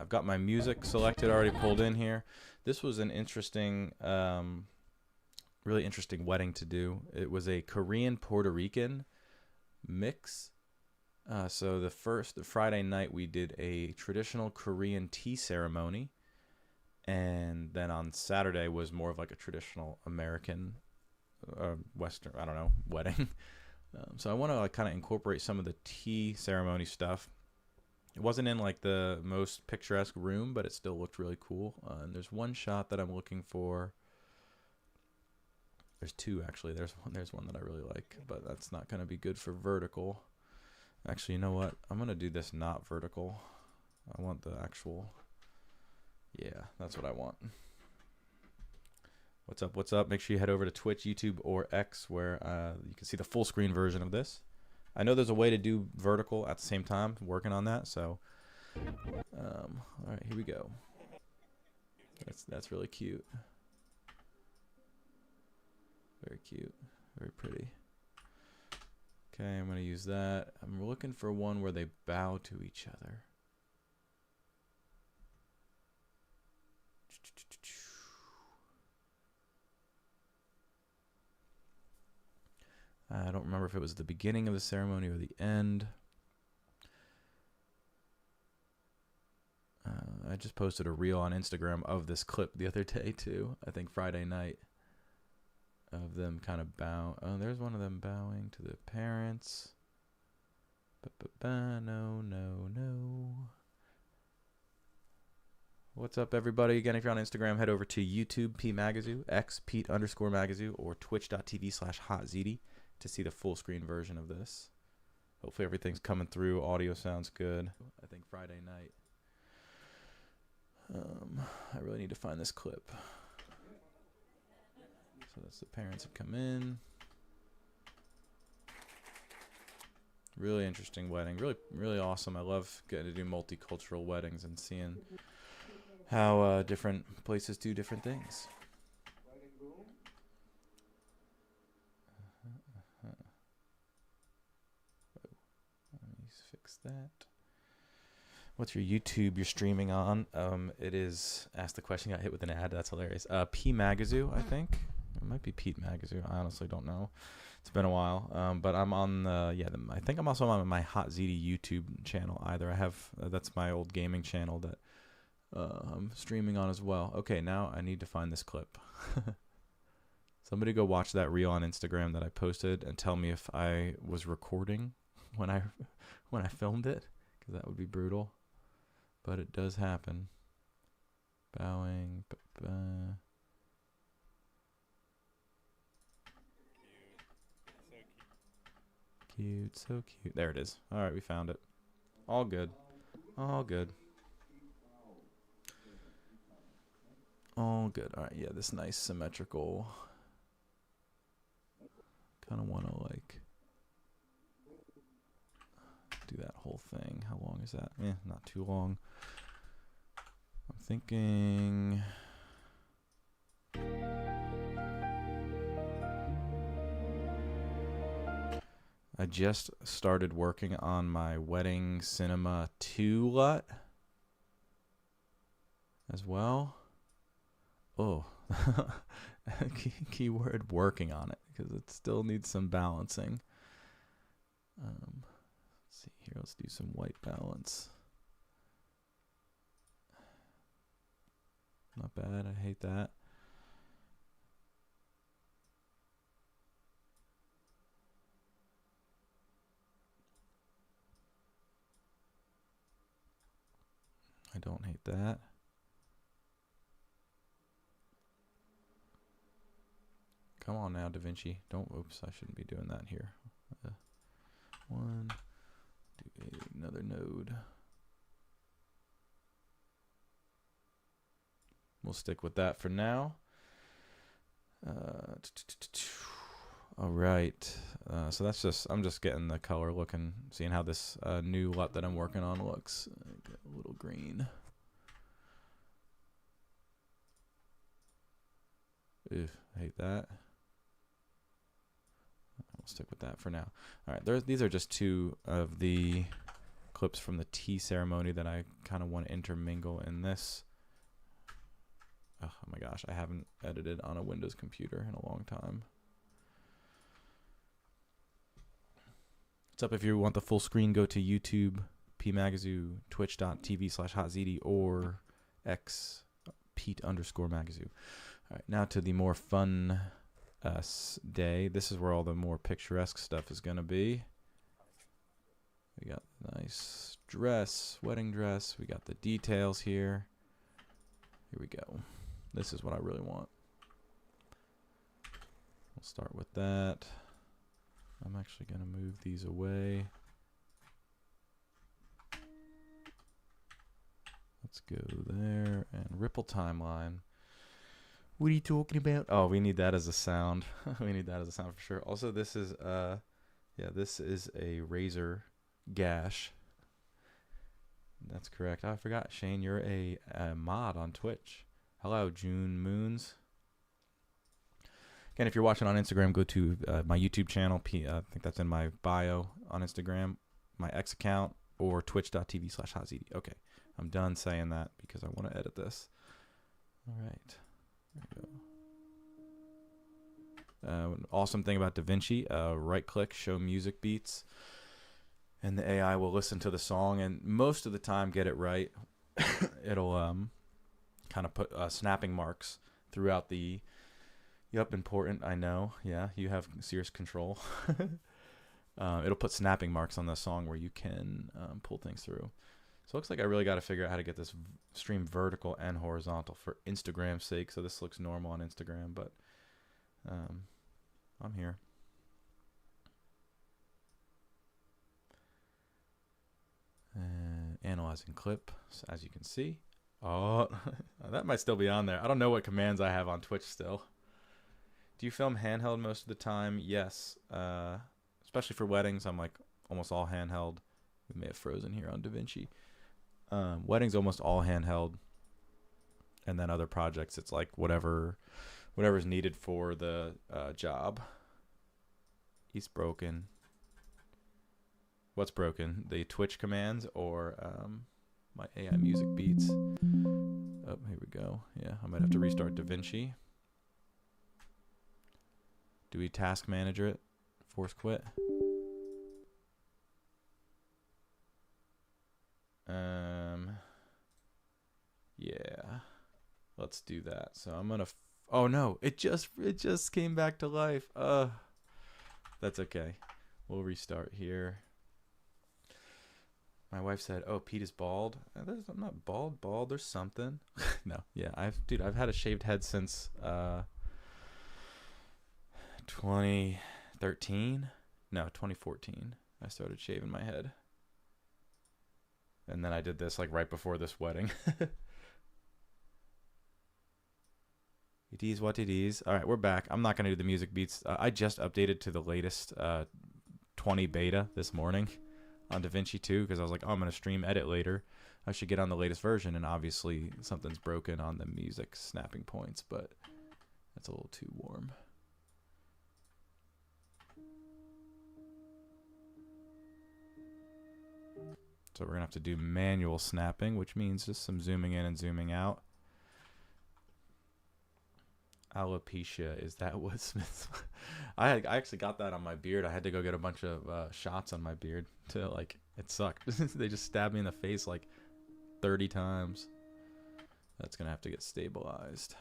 I've got my music selected, already pulled in here. This was an interesting, really interesting wedding to do. It was a Korean Puerto Rican mix. So the Friday night we did a traditional Korean tea ceremony, and then on Saturday was more of like a traditional American, Western, I don't know, wedding. So I want to like kind of incorporate some of the tea ceremony stuff. It wasn't in like the most picturesque room, but it still looked really cool. And there's one shot that I'm looking for. There's two actually. There's one that I really like, but that's not going to be good for vertical. Actually, you know what? I'm going to do this not vertical. I want the actual. Yeah, that's what I want. What's up? What's up? Make sure you head over to Twitch, YouTube, or X, where you can see the full screen version of this. I know there's a way to do vertical at the same time. I'm working on that. So, all right, here we go. That's really cute. Very cute. Very pretty. Okay, I'm going to use that. I'm looking for one where they bow to each other. I don't remember if it was the beginning of the ceremony or the end. I just posted a reel on Instagram of this clip the other day too. I think Friday night, of them kind of bow. Oh, there's one of them bowing to the parents. No, no, no. What's up, everybody? Again, if you're on Instagram, head over to YouTube, P Magazoo, X, Pete_Magazoo, or twitch.tv/HotZD to see the full screen version of this. Hopefully everything's coming through. Audio sounds good. I think Friday night. I really need to find this clip. So that's the parents have come in. Really interesting wedding. Really, really awesome. I love getting to do multicultural weddings and seeing how different places do different things. Let me fix that. What's your YouTube you're streaming on? It is, ask the question, got hit with an ad. That's hilarious. P Magazoo, I think. It might be Pete Magazoo. I honestly don't know. It's been a while. But I'm on I think I'm also on my Hot ZD YouTube channel either. I have, that's my old gaming channel that I'm streaming on as well. Okay, now I need to find this clip. Somebody go watch that reel on Instagram that I posted and tell me if I was recording when I filmed it, because that would be brutal. But it does happen. Bowing. Cute, so cute. There it is. All right, we found it. All good. All good. All good. All right, yeah, this nice symmetrical. Kind of want to like do that whole thing. How long is that? Not too long. I'm thinking I just started working on my Wedding Cinema 2 LUT as well. Oh, keyword working on it, because it still needs some balancing. Let's see here. Let's do some white balance. Not bad. I hate that. I don't hate that. Come on now, DaVinci. Don't, oops, I shouldn't be doing that here. One, do another node. We'll stick with that for now. All right. So that's just, I'm just getting the color looking, seeing how this new LUT that I'm working on looks. Get a little green. Ew, I hate that. We'll stick with that for now. All right, these are just two of the clips from the tea ceremony that I kind of want to intermingle in this. Oh my gosh, I haven't edited on a Windows computer in a long time. What's up? If you want the full screen, go to YouTube, PMagazoo, twitch.tv/hotzd, or X, Pete_Magazoo. All right, now to the more fun day. This is where all the more picturesque stuff is going to be. We got the nice dress, wedding dress. We got the details here. Here we go. This is what I really want. We'll start with that. I'm actually going to move these away. Let's go there. And Ripple timeline. What are you talking about? Oh, we need that as a sound. We need that as a sound for sure. Also, this is this is a Razer Gash. That's correct. Oh, I forgot, Shane, you're a mod on Twitch. Hello, June Moons. Again, if you're watching on Instagram, go to my YouTube channel. I think that's in my bio on Instagram, my X account, or twitch.tv/hotzd. Okay, I'm done saying that because I want to edit this. All right. There we go. Awesome thing about DaVinci, right click, show music beats, and the AI will listen to the song and most of the time get it right. It'll kind of put snapping marks throughout the, yep, important, I know, yeah, you have serious control. It'll put snapping marks on the song where you can pull things through. So it looks like I really got to figure out how to get this stream vertical and horizontal for Instagram's sake. So this looks normal on Instagram, but I'm here. Analyzing clip, so as you can see. Oh, that might still be on there. I don't know what commands I have on Twitch still. Do you film handheld most of the time? Yes. Especially for weddings, I'm like almost all handheld. We may have frozen here on DaVinci. Weddings almost all handheld, and then other projects it's like whatever's needed for the job. He's broken. What's broken? The Twitch commands or my AI music beats? Oh, here we go. Yeah, I might have to restart DaVinci. Do we task manager it? Force quit. Yeah, let's do that. So I'm gonna. Oh no! It just came back to life. That's okay. We'll restart here. My wife said, "Oh, Pete is bald." I'm not bald. Bald. There's something. No. Yeah. I've had a shaved head since 2013. No, 2014. I started shaving my head. And then I did this like right before this wedding. It is what it is. All right, we're back. I'm not going to do the music beats. I just updated to the latest 20 beta this morning on DaVinci 2 because I was like, oh, I'm going to stream edit later. I should get on the latest version. And obviously something's broken on the music snapping points, but that's a little too warm. So we're going to have to do manual snapping, which means just some zooming in and zooming out. Alopecia, is that what Smith's? I actually got that on my beard. I had to go get a bunch of shots on my beard to like, it sucked. They just stabbed me in the face like 30 times. That's going to have to get stabilized.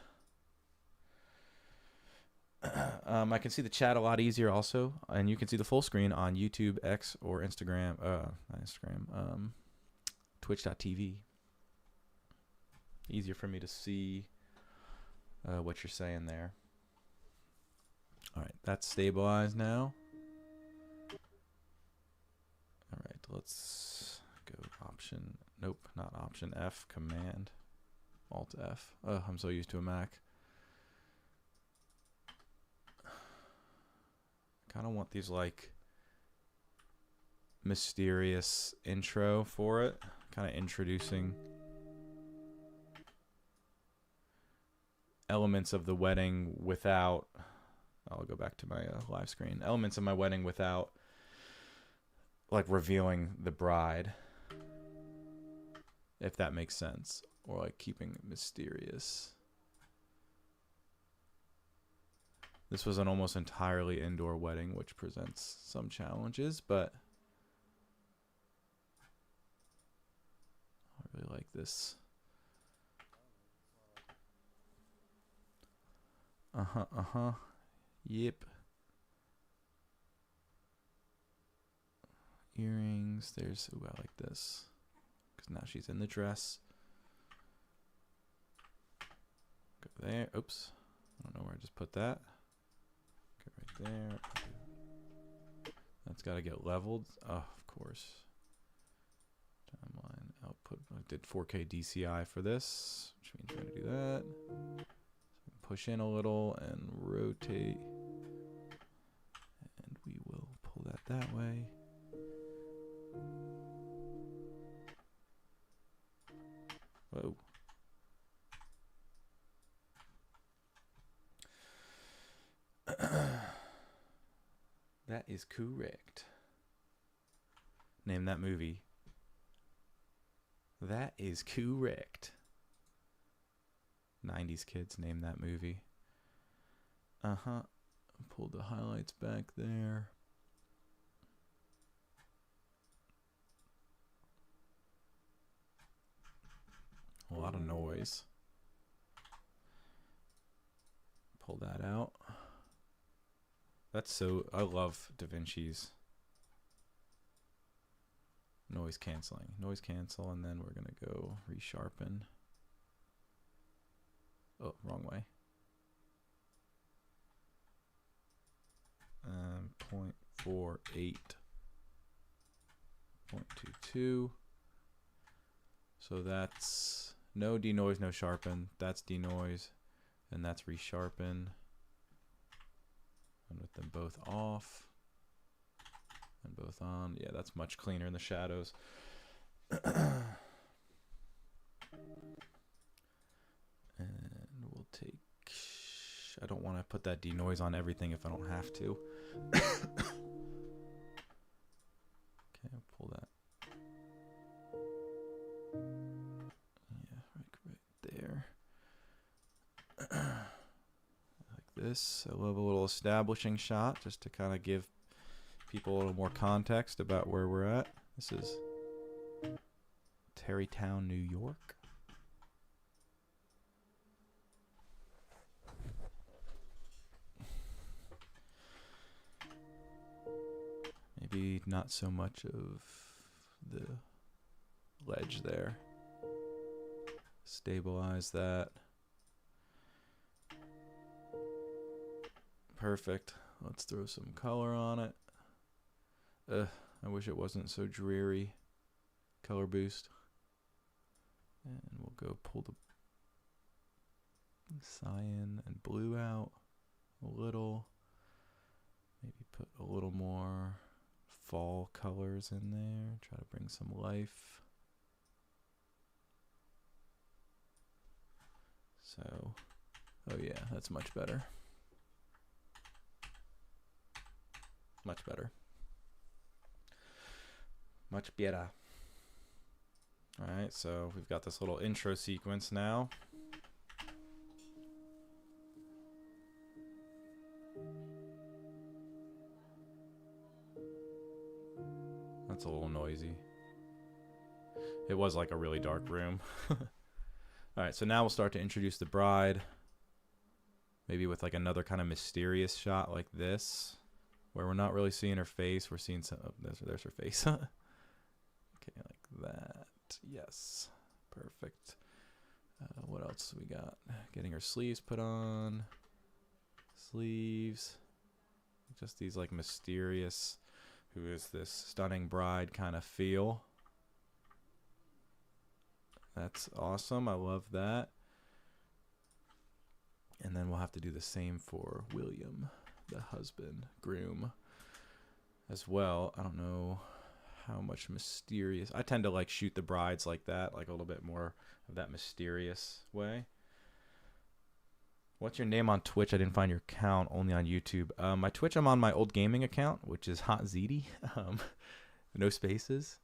I can see the chat a lot easier also, and you can see the full screen on YouTube, X, or Instagram. Not Instagram. Twitch.tv. Easier for me to see what you're saying there. All right, that's stabilized now. All right, let's go option. Nope, not option F. Command Alt F. Oh, I'm so used to a Mac. Kind of want these like mysterious intro for it, kind of introducing elements of the wedding without, I'll go back to my live screen, elements of my wedding without like revealing the bride. if that makes sense, or like keeping it mysterious. This was an almost entirely indoor wedding, which presents some challenges, but I really like this. Yep. Earrings. There's, ooh, I like this. Because now she's in the dress. Go there. Oops. I don't know where I just put that. Go right there. That's got to get leveled. Oh, of course. Timeline output. I did 4K DCI for this, which means we're going to do that. So push in a little and rotate. And we will pull that way. Whoa. That is correct. Name that movie. That is correct. 90s kids, name that movie. Pulled the highlights back there. A lot of noise. Pull that out. That's so, I love DaVinci's noise canceling. Noise cancel, and then we're going to go resharpen. Oh, wrong way. 0.48. 0.22. So that's no denoise, no sharpen. That's denoise, and that's resharpen. And with them both off and both on, yeah, that's much cleaner in the shadows. And we'll take, I don't want to put that denoise on everything if I don't have to. Okay, I'll pull that. Yeah, right there. This. I love a little establishing shot just to kind of give people a little more context about where we're at. This is Tarrytown, New York. Maybe not so much of the ledge there. Stabilize that. Perfect. Let's throw some color on it. I wish it wasn't so dreary. Color boost. And we'll go pull the cyan and blue out a little. Maybe put a little more fall colors in there. Try to bring some life. So, oh yeah, that's much better. Much better. Much better. Alright, so we've got this little intro sequence now. That's a little noisy. It was like a really dark room. Alright, so now we'll start to introduce the bride. Maybe with like another kind of mysterious shot like this, where we're not really seeing her face. We're seeing some, oh, there's her face. Okay, like that. Yes, perfect. What else we got? Getting her sleeves put on. Sleeves. Just these like mysterious, who is this stunning bride kind of feel. That's awesome. I love that. And then we'll have to do the same for William, the husband, groom, as well. I don't know how much mysterious. I tend to like shoot the brides like that, like a little bit more of that mysterious way. What's your name on Twitch? I didn't find your account, only on YouTube. My Twitch, I'm on my old gaming account, which is Hot ZD. No spaces.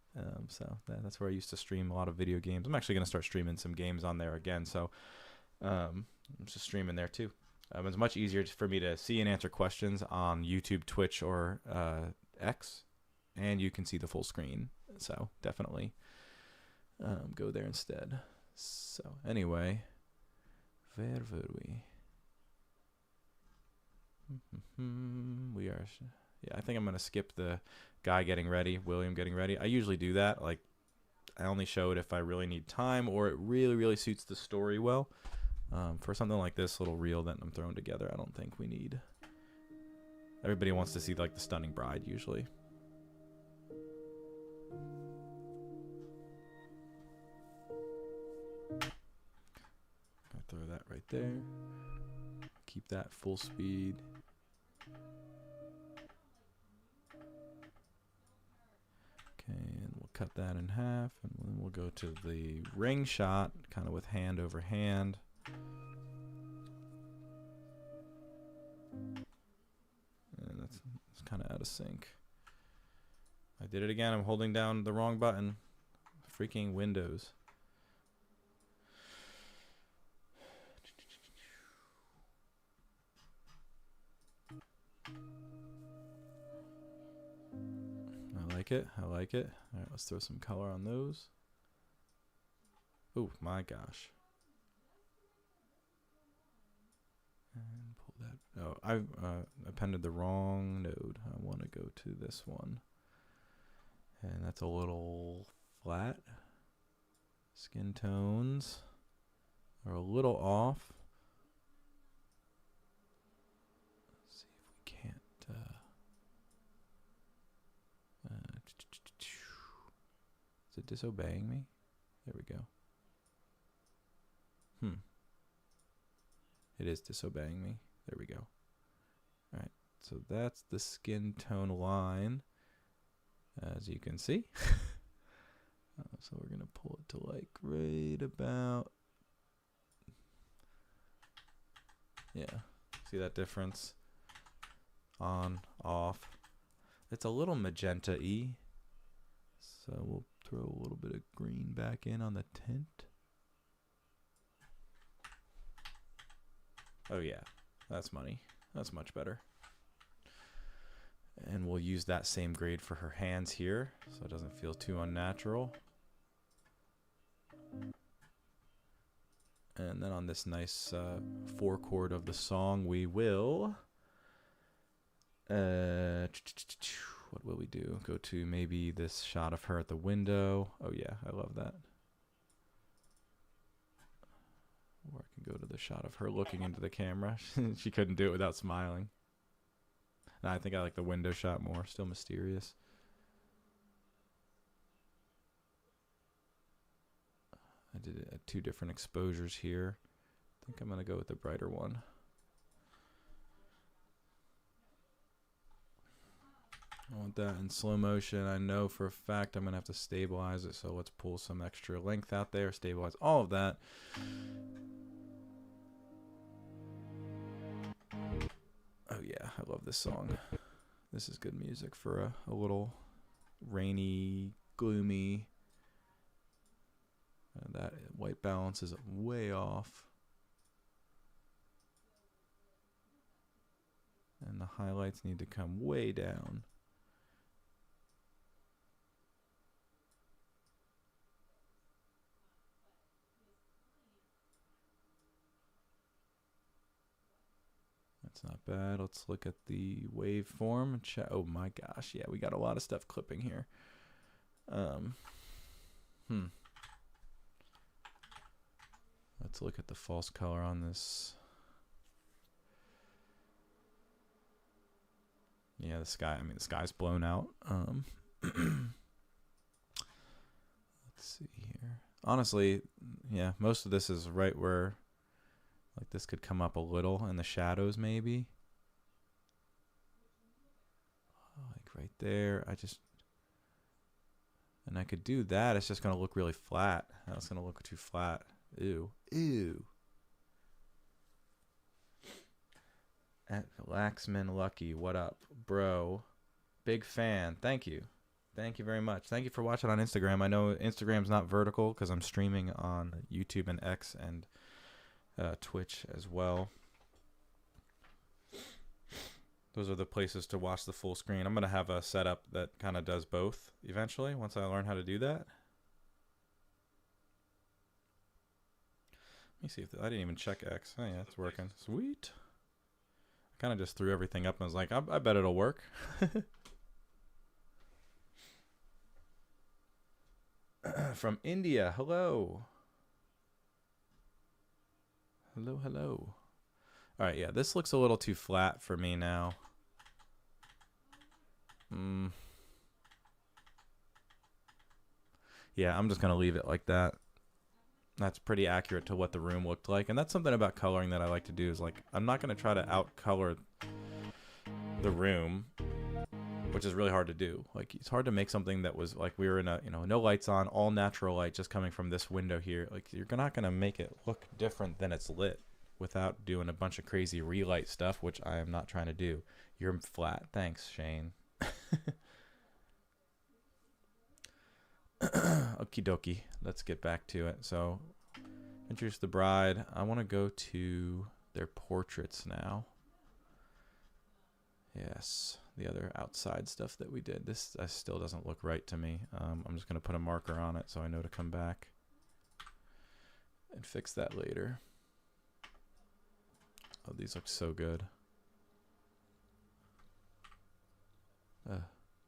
So that's where I used to stream a lot of video games. I'm actually going to start streaming some games on there again. So I'm just streaming there too. It's much easier for me to see and answer questions on YouTube, Twitch, or X, and you can see the full screen. So definitely go there instead. So anyway, where were we? We are. Yeah, I think I'm gonna skip the guy getting ready, William getting ready. I usually do that. Like, I only show it if I really need time or it really, really suits the story well. For something like this little reel that I'm throwing together, I don't think we need. Everybody wants to see like the stunning bride usually. I'll throw that right there. Keep that full speed. Okay, and we'll cut that in half, and then we'll go to the ring shot, kind of with hand over hand. And that's kind of out of sync. I did it again. I'm holding down the wrong button. Freaking Windows. I like it. I like it. All right, let's throw some color on those. Oh my gosh. And pull that. Oh, I appended the wrong node. I want to go to this one. And that's a little flat. Skin tones are a little off. Let's see if we can't. Is it disobeying me? There we go. It is disobeying me. There we go. All right. So that's the skin tone line, as you can see. So we're going to pull it to like right about. Yeah. See that difference? On, off. It's a little magenta-y. So we'll throw a little bit of green back in on the tint. Oh yeah, that's money. That's much better. And we'll use that same grade for her hands here, so it doesn't feel too unnatural. And then on this nice 4 chord of the song, we will... what will we do? Go to maybe this shot of her at the window. Oh yeah, I love that. Or I can go to the shot of her looking into the camera. She couldn't do it without smiling. No, I think I like the window shot more. Still mysterious. I did it at 2 different exposures here. I think I'm going to go with the brighter one. I want that in slow motion. I know for a fact I'm going to have to stabilize it, so let's pull some extra length out there, stabilize all of that. Oh yeah, I love this song. This is good music for a little rainy, gloomy. That white balance is way off. And the highlights need to come way down. That's not bad. Let's look at the waveform. Oh my gosh, yeah, we got a lot of stuff clipping here. Let's look at the false color on this. Yeah, the sky, I mean, the sky's blown out. Let's see here. Honestly, yeah, most of this is right where, like, this could come up a little in the shadows maybe. Like right there. And I could do that. It's just going to look really flat. That's going to look too flat. Ew. Ew. At Laxman Lucky, what up, bro? Big fan. Thank you. Thank you very much. Thank you for watching on Instagram. I know Instagram's not vertical because I'm streaming on YouTube and X and Twitch as well. Those are the places to watch the full screen. I'm going to have a setup that kind of does both eventually once I learn how to do that. Let me see if I didn't even check X. Oh, yeah, it's working. Sweet. I kind of just threw everything up and was like, I bet it'll work. From India, hello. Hello, hello. All right, yeah, this looks a little too flat for me now. Yeah, I'm just going to leave it like that. That's pretty accurate to what the room looked like. And that's something about coloring that I like to do is like, I'm not going to try to out-color the room, which is really hard to do. Like, it's hard to make something that was like we were in a, you know, no lights on, all natural light just coming from this window here. Like, you're not going to make it look different than it's lit without doing a bunch of crazy relight stuff, which I am not trying to do. You're flat. Thanks, Shane. Okie dokie. Let's get back to it. So, introduce the bride. I want to go to their portraits now. Yes, the other outside stuff that we did. This still doesn't look right to me. I'm just going to put a marker on it so I know to come back and fix that later. Oh, these look so good. Why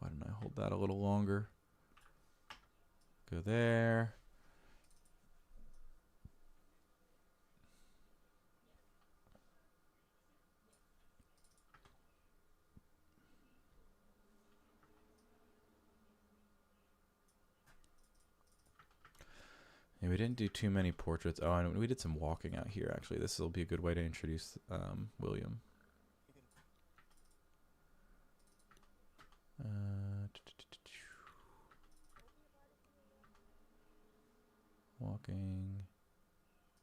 didn't I hold that a little longer? Go there. Yeah, we didn't do too many portraits. Oh, and we did some walking out here, actually. This will be a good way to introduce William.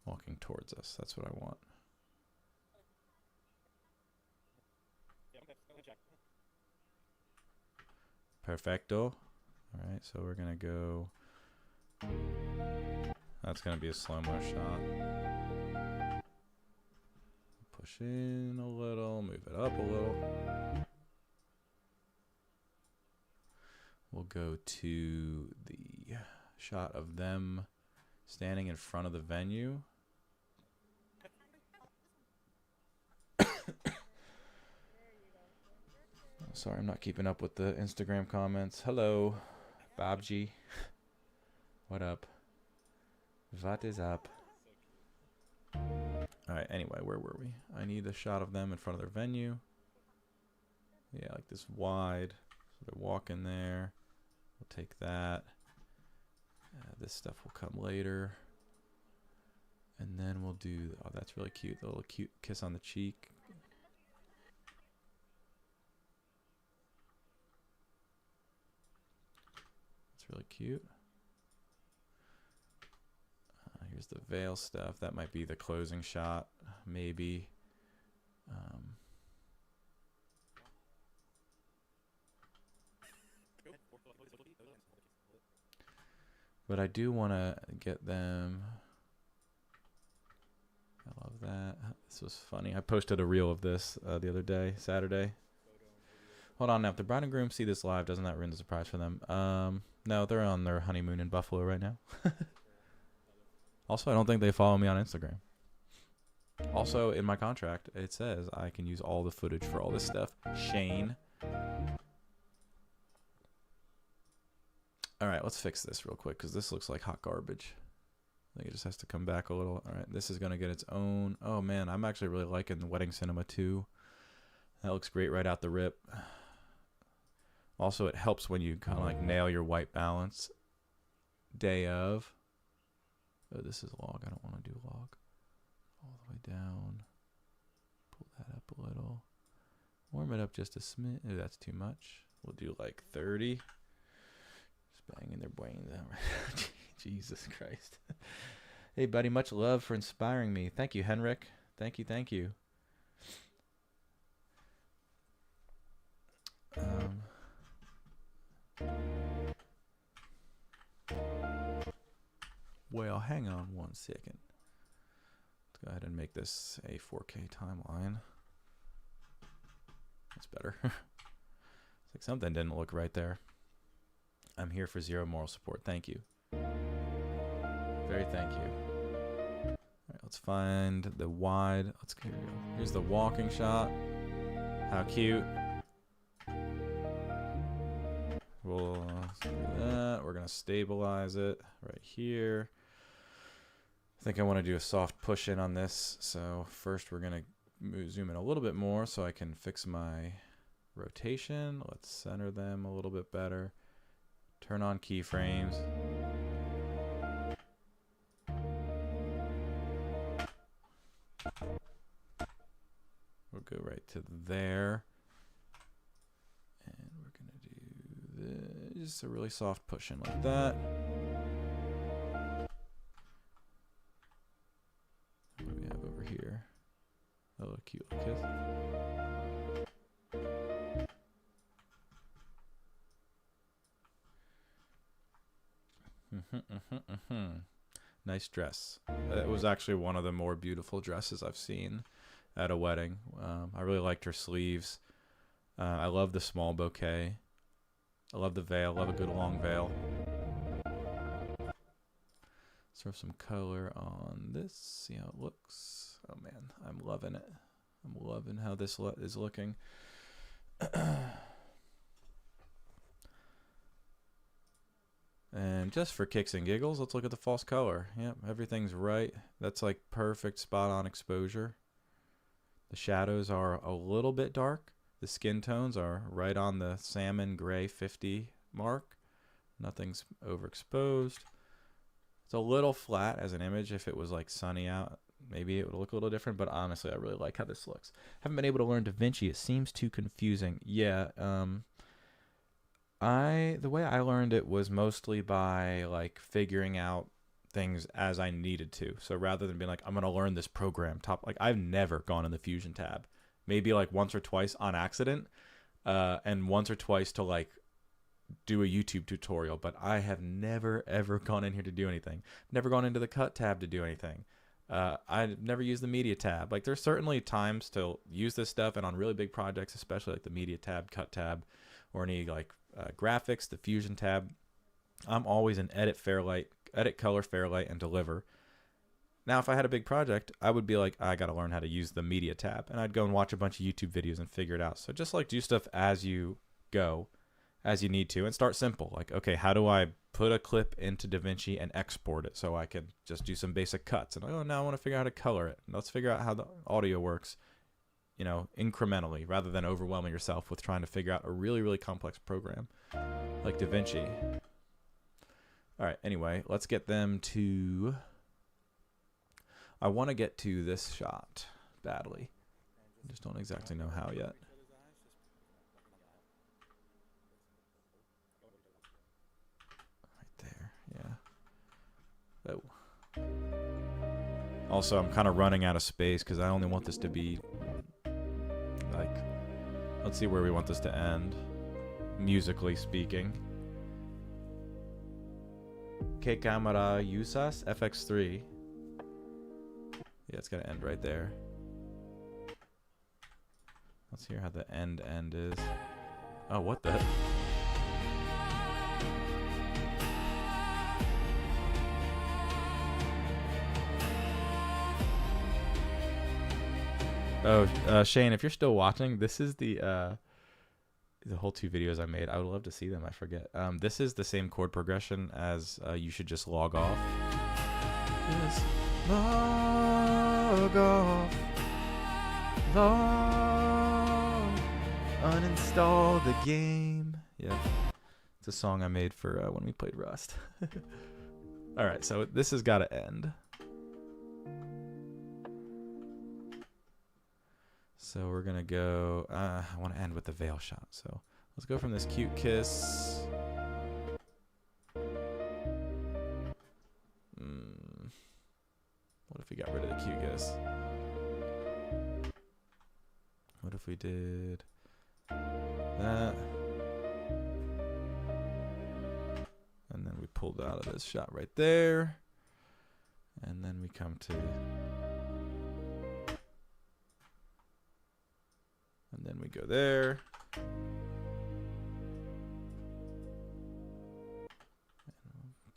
Walking towards us. That's what I want. Perfecto. All right, so we're gonna go. That's gonna be a slow-mo shot. Push in a little, move it up a little. We'll go to the shot of them standing in front of the venue. Sorry, I'm not keeping up with the Instagram comments. Hello, Babji. What up? What is up? Alright, anyway, where were we? I need a shot of them in front of their venue. Yeah, like this wide. So they're walking there. We'll take that. This stuff will come later. And then we'll do... Oh, that's really cute. The little cute kiss on the cheek. It's really cute. Here's the veil stuff. That might be the closing shot, maybe. But I do want to get them. I love that. This was funny. I posted a reel of this the other day, Saturday. Hold on now. If the bride and groom see this live, doesn't that ruin the surprise for them? No, they're on their honeymoon in Buffalo right now. Also, I don't think they follow me on Instagram. Also, in my contract, it says I can use all the footage for all this stuff. Shane. All right, let's fix this real quick because this looks like hot garbage. I think it just has to come back a little. All right, this is going to get its own. Oh, man, I'm actually really liking the Wedding Cinema 2. That looks great right out the rip. Also, it helps when you kind of like nail your white balance day of. Oh, this is log. I don't want to do log. All the way down. Pull that up a little. Warm it up just a smidge. Oh, that's too much. We'll do like 30. Just banging their brains out. Jesus Christ. Hey, buddy. Much love for inspiring me. Thank you, Henrik. Thank you. Thank you. Well, hang on 1 second. Let's go ahead and make this a 4K timeline. That's better. It's like something didn't look right there. I'm here for zero moral support. Thank you. Very thank you. All right, let's find the wide. Let's go. Here's the walking shot. How cute. We'll do that. We're gonna stabilize it right here. I think I want to do a soft push in on this. So first we're gonna zoom in a little bit more so I can fix my rotation. Let's center them a little bit better. Turn on keyframes. We'll go right to there. And we're going to do this. Just a really soft push in like that. What do we have over here? Oh, a cute little kiss. Nice dress. It was actually one of the more beautiful dresses I've seen at a wedding. I really liked her sleeves. I love the small bouquet. I love the veil. Love a good long veil. Let's throw some color on this. See how it looks. Oh man, I'm loving it. I'm loving how this is looking. And just for kicks and giggles, let's look at the false color. Yep, everything's right. That's like perfect spot on exposure. The shadows are a little bit dark. The skin tones are right on the salmon gray 50 mark. Nothing's overexposed. It's a little flat as an image. If it was like sunny out, maybe it would look a little different, but honestly, I really like how this looks. Haven't been able to learn DaVinci. It seems too confusing. Yeah, the way I learned it was mostly by like figuring out things as I needed to. So rather than being like, I'm going to learn this program like I've never gone in the Fusion tab, maybe like once or twice on accident, and once or twice to like do a YouTube tutorial, but I have never ever gone in here to do anything. Never gone into the cut tab to do anything. I've never used the media tab. Like there's certainly times to use this stuff, and on really big projects, especially like the media tab, cut tab, or any like graphics, the Fusion tab, I'm always in edit color, Fairlight, and deliver. Now, if I had a big project, I would be like, I got to learn how to use the media tab, and I'd go and watch a bunch of YouTube videos and figure it out. So just like do stuff as you go, as you need to, and start simple. Like, okay, how do I put a clip into DaVinci and export it so I can just do some basic cuts? And oh, now I want to figure out how to color it. And let's figure out how the audio works, you know, incrementally, rather than overwhelming yourself with trying to figure out a really, really complex program like DaVinci. All right, anyway, let's get them to... I want to get to this shot badly. I just don't exactly know how yet. Right there, yeah. Oh. Also, I'm kind of running out of space because I only want this to be like... Let's see where we want this to end, musically speaking. ¿Qué cámara usas? FX3. Yeah, it's got to end right there. Let's hear how the end is. Oh, what the? Oh, Shane, if you're still watching, this is the whole 2 videos I made. I would love to see them. I forget. This is the same chord progression as You Should Just Log Off. Just log off. Uninstall the game. Yeah. It's a song I made for when we played Rust. Alright, so this has got to end. So we're going to go... I want to end with the veil shot. So let's go from this cute kiss. What if we got rid of the cute kiss? What if we did that? And then we pulled out of this shot right there. And then we come to, and then we go there.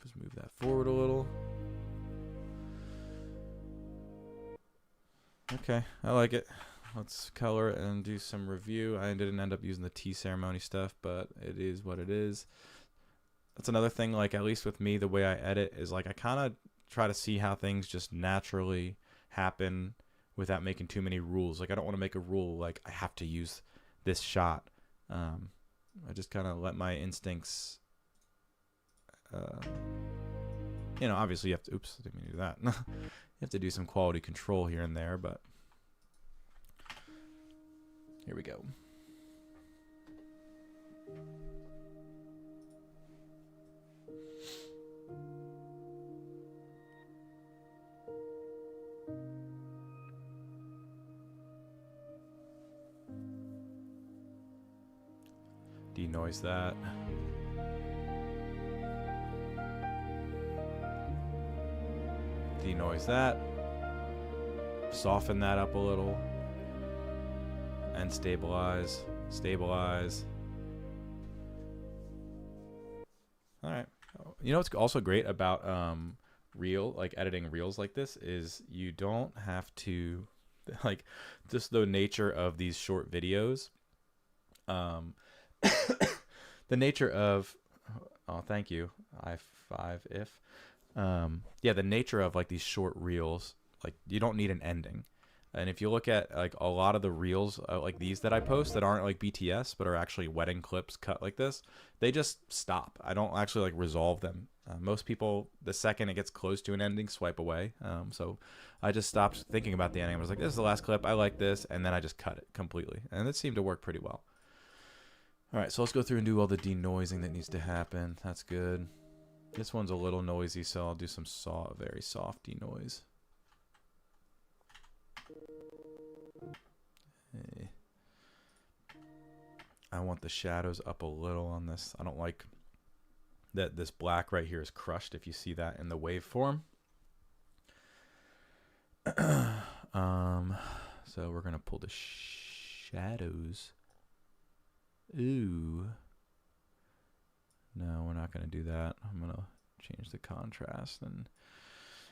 Just move that forward a little. Okay, I like it. Let's color it and do some review. I didn't end up using the tea ceremony stuff, but it is what it is. That's another thing, like at least with me, the way I edit is like I kind of try to see how things just naturally happen without making too many rules. Like I don't want to make a rule like I have to use this shot. I just kind of let my instincts, you know, obviously you have to, oops, I didn't mean to do that. You have to do some quality control here and there, but here we go. Denoise that. Denoise that. Soften that up a little. And stabilize. Stabilize. Alright. You know what's also great about editing reels like this is you don't have to, like, just the nature of these short videos. The nature of, oh, thank you, I5 if. Yeah, the nature of like these short reels, like you don't need an ending. And if you look at like a lot of the reels like these that I post that aren't like BTS but are actually wedding clips cut like this, they just stop. I don't actually like resolve them. Most people, the second it gets close to an ending, swipe away. So I just stopped thinking about the ending. I was like, this is the last clip. I like this. And then I just cut it completely. And it seemed to work pretty well. All right, so let's go through and do all the denoising that needs to happen. That's good. This one's a little noisy, so I'll do some very soft denoise. Hey. I want the shadows up a little on this. I don't like that this black right here is crushed, if you see that in the waveform. So we're gonna pull the shadows. Ooh. No, we're not gonna do that. I'm gonna change the contrast, and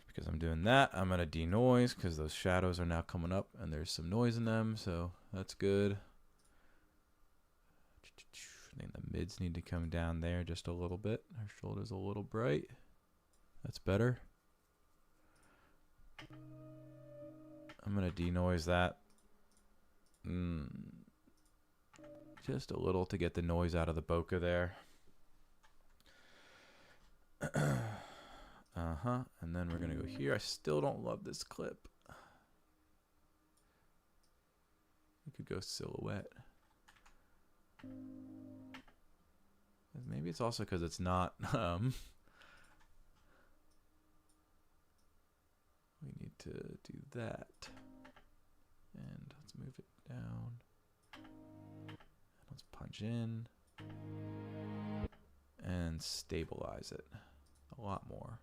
because I'm doing that, I'm gonna denoise because those shadows are now coming up and there's some noise in them, so that's good. I think the mids need to come down there just a little bit. Her shoulder's a little bright. That's better. I'm gonna denoise that. Just a little to get the noise out of the bokeh there. And then we're gonna go here. I still don't love this clip. We could go silhouette. Maybe it's also because it's not we need to do that. And let's move it down. Let's punch in and stabilize it a lot more.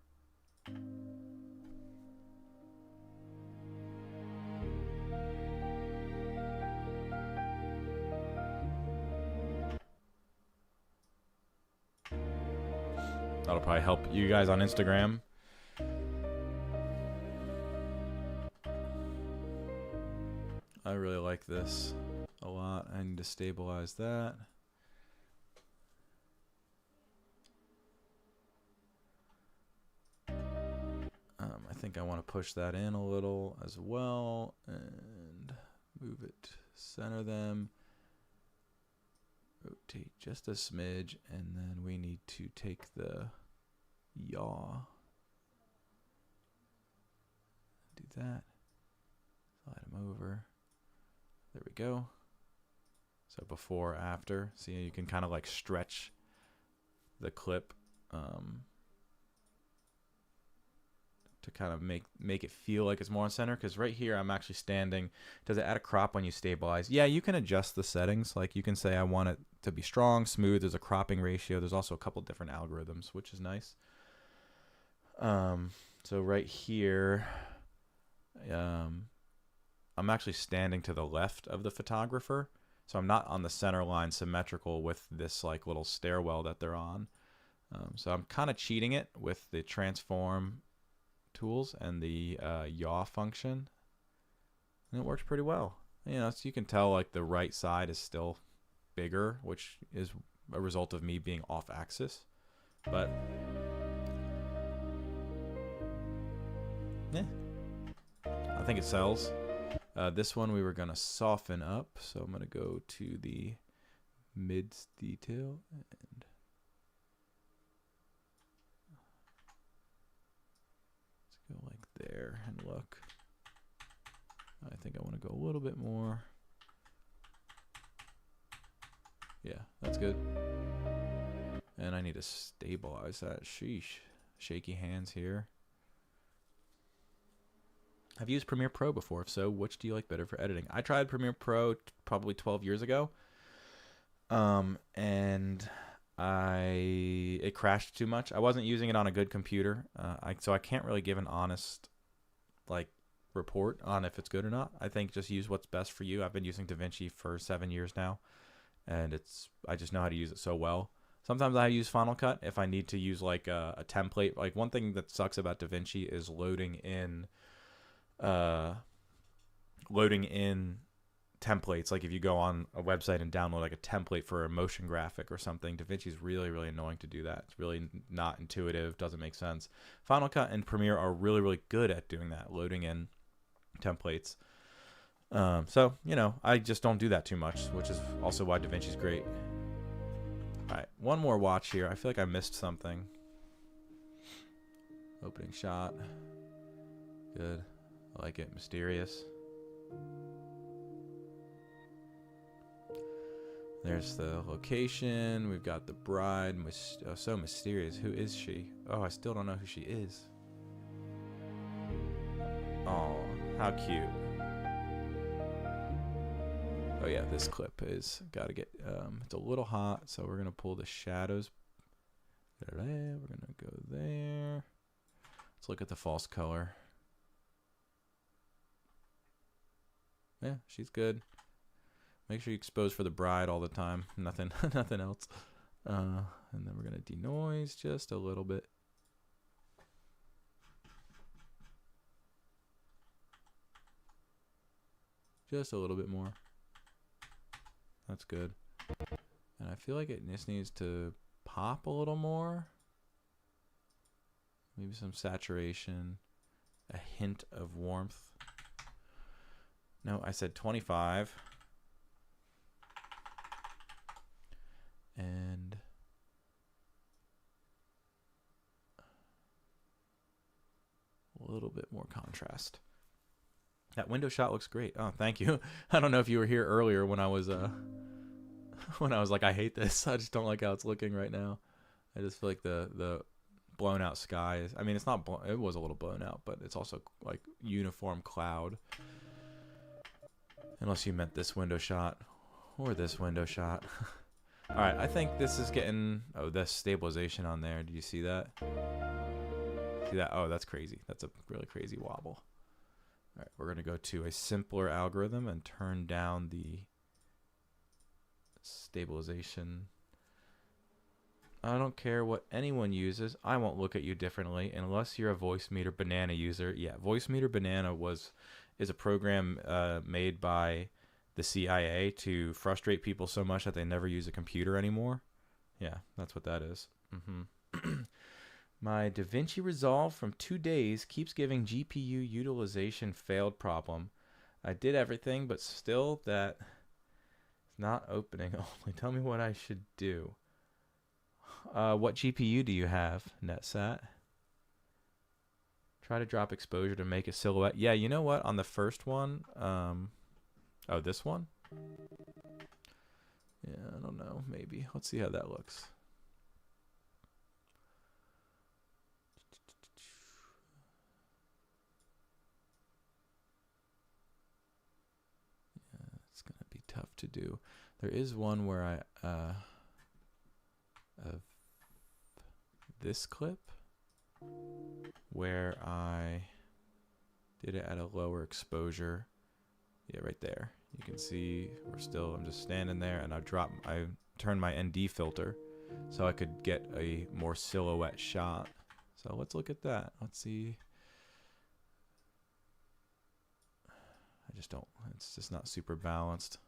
That'll probably help you guys on Instagram. I really like this a lot. I need to stabilize that. I think I want to push that in a little as well and move it, center them, rotate just a smidge, and then we need to take the yaw, do that, slide them over, there we go. So before, after, see, you can kind of like stretch the clip to kind of make it feel like it's more on center, because right here I'm actually standing. Does it add a crop when you stabilize? Yeah, you can adjust the settings. Like you can say I want it to be strong, smooth. There's a cropping ratio. There's also a couple different algorithms, which is nice. So right here, I'm actually standing to the left of the photographer. So I'm not on the center line symmetrical with this like little stairwell that they're on. So I'm kind of cheating it with the transform tools and the yaw function. And it works pretty well. You know, so you can tell like the right side is still bigger, which is a result of me being off axis. But yeah, I think it sells. This one we were gonna soften up, so I'm gonna go to the mids detail and let's go like there and look. I think I want to go a little bit more. Yeah, that's good. And I need to stabilize that. Sheesh. Shaky hands here. Have you used Premiere Pro before? If so, which do you like better for editing? I tried Premiere Pro probably 12 years ago. And it crashed too much. I wasn't using it on a good computer. So I can't really give an honest like report on if it's good or not. I think just use what's best for you. I've been using DaVinci for 7 years now, and I just know how to use it so well. Sometimes I use Final Cut if I need to use like a template. Like one thing that sucks about DaVinci is loading in templates. Like if you go on a website and download like a template for a motion graphic or something, DaVinci is really, really annoying to do that. It's really not intuitive, doesn't make sense. Final Cut and Premiere are really, really good at doing that, loading in templates. So, you know, I just don't do that too much, which is also why DaVinci's great. All right, one more watch here. I feel like I missed something. Opening shot. Good. I like it. Mysterious. There's the location. We've got the bride. Oh, so mysterious. Who is she? Oh, I still don't know who she is. Oh, how cute. Oh yeah, this clip is gotta get. It's a little hot, so we're gonna pull the shadows. We're gonna go there. Let's look at the false color. Yeah, she's good. Make sure you expose for the bride all the time. Nothing else. And then we're gonna denoise just a little bit. Just a little bit more. That's good. And I feel like it just needs to pop a little more. Maybe some saturation. A hint of warmth. No, I said 25. And a little bit more contrast. That window shot looks great. Oh, thank you. I don't know if you were here earlier when I was like, I hate this. I just don't like how it's looking right now. I just feel like the blown out sky is, I mean, it's not, it was a little blown out, but it's also like uniform cloud. Unless you meant this window shot or this window shot. All right, I think this is getting, oh, the stabilization on there. Did you see that? See that? Oh, that's crazy. That's a really crazy wobble. All right, we're going to go to a simpler algorithm and turn down the stabilization. I don't care what anyone uses. I won't look at you differently unless you're a Voicemeeter Banana user. Yeah, Voicemeeter Banana is a program made by the CIA to frustrate people so much that they never use a computer anymore. Yeah, that's what that is. My DaVinci Resolve from 2 days keeps giving GPU utilization failed problem. I did everything, but still that is not opening only. Tell me what I should do. What GPU do you have, NetSat? Try to drop exposure to make a silhouette. Yeah, you know what? On the first one, oh, this one? Yeah, I don't know. Maybe. Let's see how that looks. Yeah, it's going to be tough to do. There is one where of this clip. where I did it at a lower exposure. Yeah, right there. You can see I'm just standing there, and I turned my ND filter so I could get a more silhouette shot. So let's look at that. Let's see. It's just not super balanced.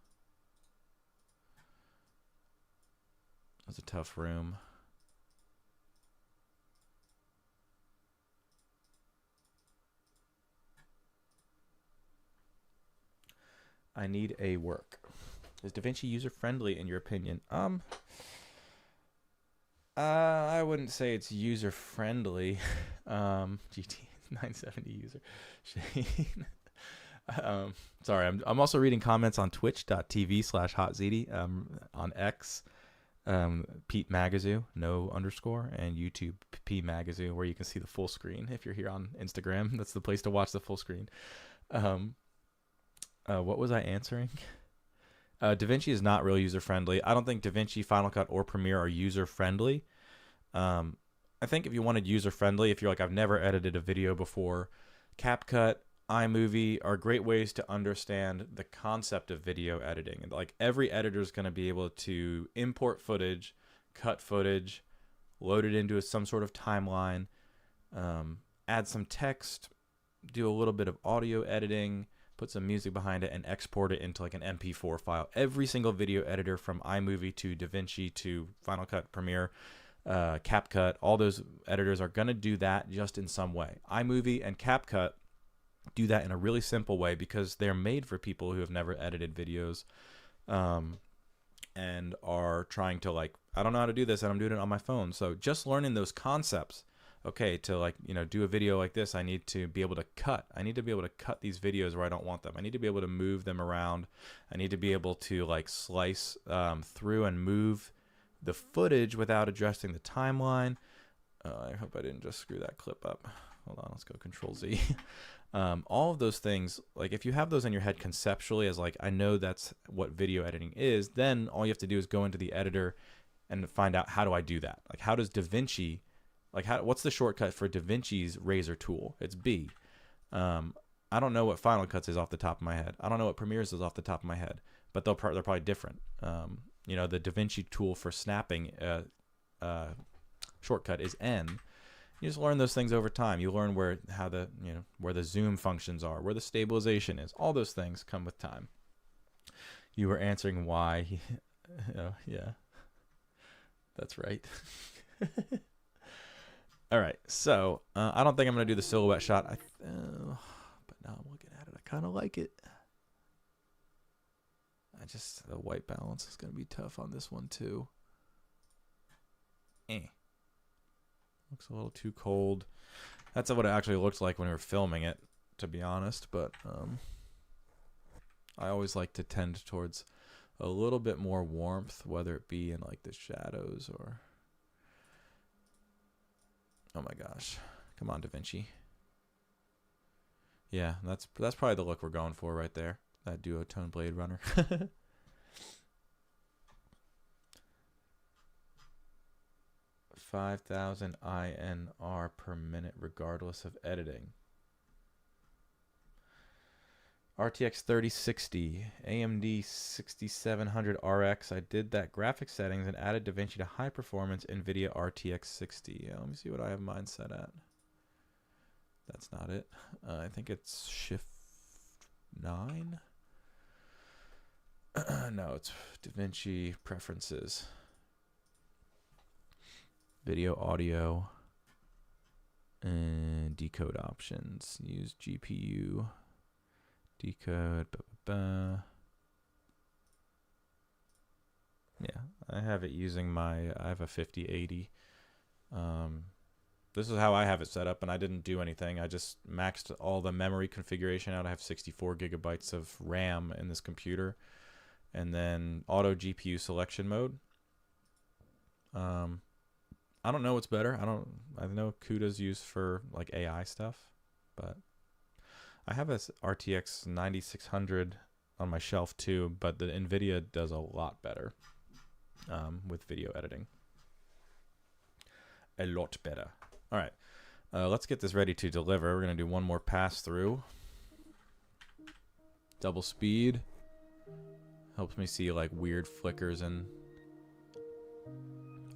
It's a tough room. I need a work. Is DaVinci user-friendly in your opinion? I wouldn't say it's user-friendly. GT 970 user. Shane. Sorry, I'm also reading comments on twitch.tv/hotzd, on X, Pete Magazoo, no underscore, and YouTube P Magazoo, where you can see the full screen. If you're here on Instagram, that's the place to watch the full screen. What was I answering? DaVinci is not really user-friendly. I don't think DaVinci, Final Cut, or Premiere are user-friendly. I think if you wanted user-friendly, if you're like, I've never edited a video before, CapCut, iMovie are great ways to understand the concept of video editing. And like every editor is going to be able to import footage, cut footage, load it into some sort of timeline, add some text, do a little bit of audio editing, put some music behind it, and export it into like an MP4 file. Every single video editor from iMovie to DaVinci to Final Cut, Premiere, CapCut, all those editors are going to do that just in some way. iMovie and CapCut do that in a really simple way because they're made for people who have never edited videos, and are trying to like, I don't know how to do this and I'm doing it on my phone. So just learning those concepts. Okay, to like, do a video like this, I need to be able to cut. I need to be able to cut these videos where I don't want them. I need to be able to move them around. I need to be able to like slice through and move the footage without addressing the timeline. I hope I didn't just screw that clip up. Hold on, let's go Control Z. All of those things, like if you have those in your head conceptually as like, I know that's what video editing is, then all you have to do is go into the editor and find out, how do I do that? Like, how does DaVinci, like, what's the shortcut for DaVinci's razor tool? It's B. I don't know what Final Cuts is off the top of my head. I don't know what Premiere's is off the top of my head, but they're probably different. The DaVinci tool for snapping shortcut is N. You just learn those things over time. You learn where the zoom functions are, where the stabilization is. All those things come with time. You were answering why. Oh, yeah, that's right. All right, so I don't think I'm gonna do the silhouette shot. But now I'm looking at it, I kind of like it. The white balance is gonna be tough on this one too. Looks a little too cold. That's what it actually looked like when we were filming it, to be honest. But I always like to tend towards a little bit more warmth, whether it be in like the shadows or... Oh my gosh. Come on, DaVinci. Yeah, that's probably the look we're going for right there. That duotone Blade Runner. 5,000 INR per minute regardless of editing. RTX 3060, AMD 6700 RX. I did that graphics settings and added DaVinci to high performance NVIDIA RTX 60. Let me see what I have mine set at. That's not it. I think it's Shift 9. No, it's DaVinci preferences. Video, audio, and decode options. Use GPU. Decode. Yeah, I have it using I have a 5080. This is how I have it set up, and I didn't do anything. I just maxed all the memory configuration out. I have 64 gigabytes of RAM in this computer, and then auto GPU selection mode. I don't know what's better. I know CUDA's used for like AI stuff, but I have a RTX 9600 on my shelf too, but the NVIDIA does a lot better with video editing. A lot better. All right. Let's get this ready to deliver. We're going to do one more pass through. Double speed. Helps me see like weird flickers and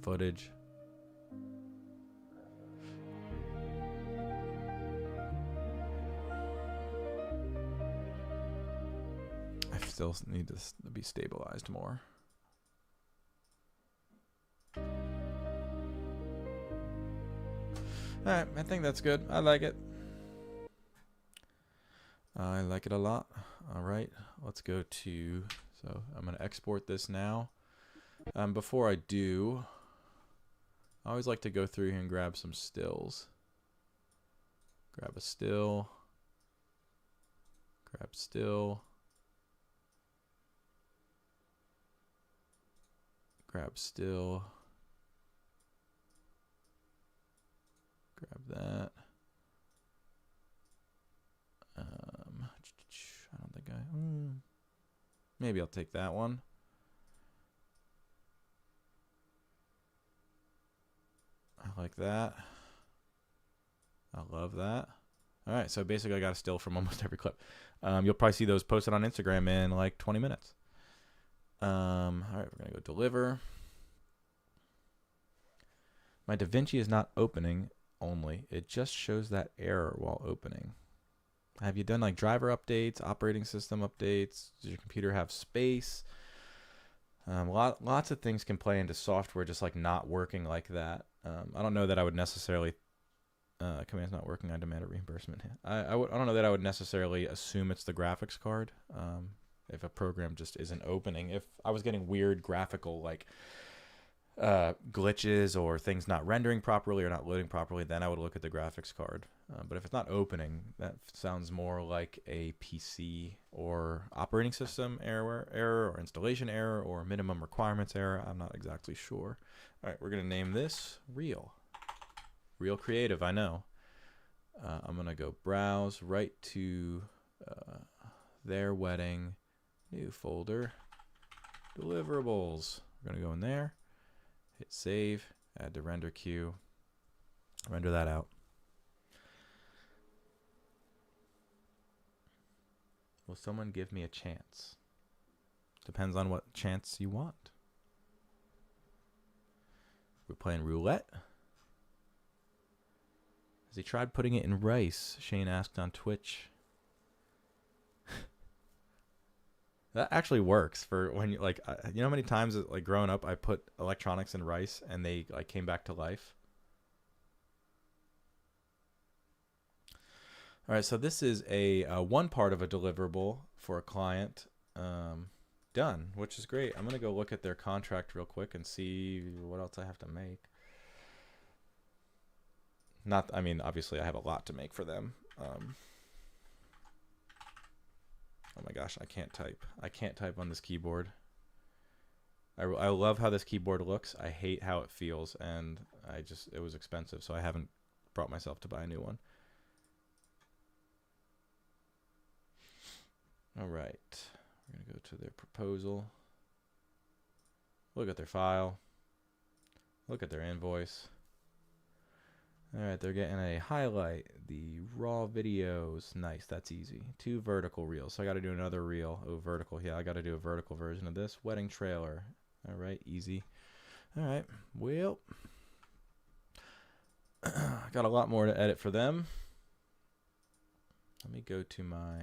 footage. I still need this to be stabilized more. Alright, I think that's good. I like it. I like it a lot. Alright, let's go to... So I'm going to export this now. Before I do, I always like to go through here and grab some stills. Grab a still. Grab still. Grab still. Grab that. I don't think maybe I'll take that one. I like that. I love that. All right, so basically I got a still from almost every clip. You'll probably see those posted on Instagram in like 20 minutes. All right, we're going to go deliver. My DaVinci is not opening only. It just shows that error while opening. Have you done like driver updates, operating system updates? Does your computer have space? Lots of things can play into software just like not working like that. I don't know that I would necessarily... command's not working. I demand a reimbursement. I don't know that I would necessarily assume it's the graphics card. If a program just isn't opening. If I was getting weird graphical like glitches or things not rendering properly or not loading properly, then I would look at the graphics card. But if it's not opening, that sounds more like a PC or operating system error or installation error or minimum requirements error. I'm not exactly sure. All right, we're going to name this Real. Real creative, I know. I'm going to go browse right to their wedding, new folder, deliverables. We're going to go in there, hit save, add to render queue, render that out. Will someone give me a chance? Depends on what chance you want. We're playing roulette. Has he tried putting it in rice? Shane asked on Twitch. That actually works for when you like, you know how many times like growing up I put electronics in rice and they like came back to life. All right, so this is a one part of a deliverable for a client done, which is great. I'm gonna go look at their contract real quick and see what else I have to make. Not, I mean, obviously I have a lot to make for them. Oh my gosh, I can't type. I can't type on this keyboard. I love how this keyboard looks. I hate how it feels, and it was expensive, so I haven't brought myself to buy a new one. All right, we're gonna go to their proposal. Look at their file. Look at their invoice. All right, they're getting a highlight, the raw videos. Nice, that's easy. 2 vertical reels. So I got to do another reel. Oh, vertical. Yeah, I got to do a vertical version of this. Wedding trailer. All right, easy. All right, well, got a lot more to edit for them. Let me go to my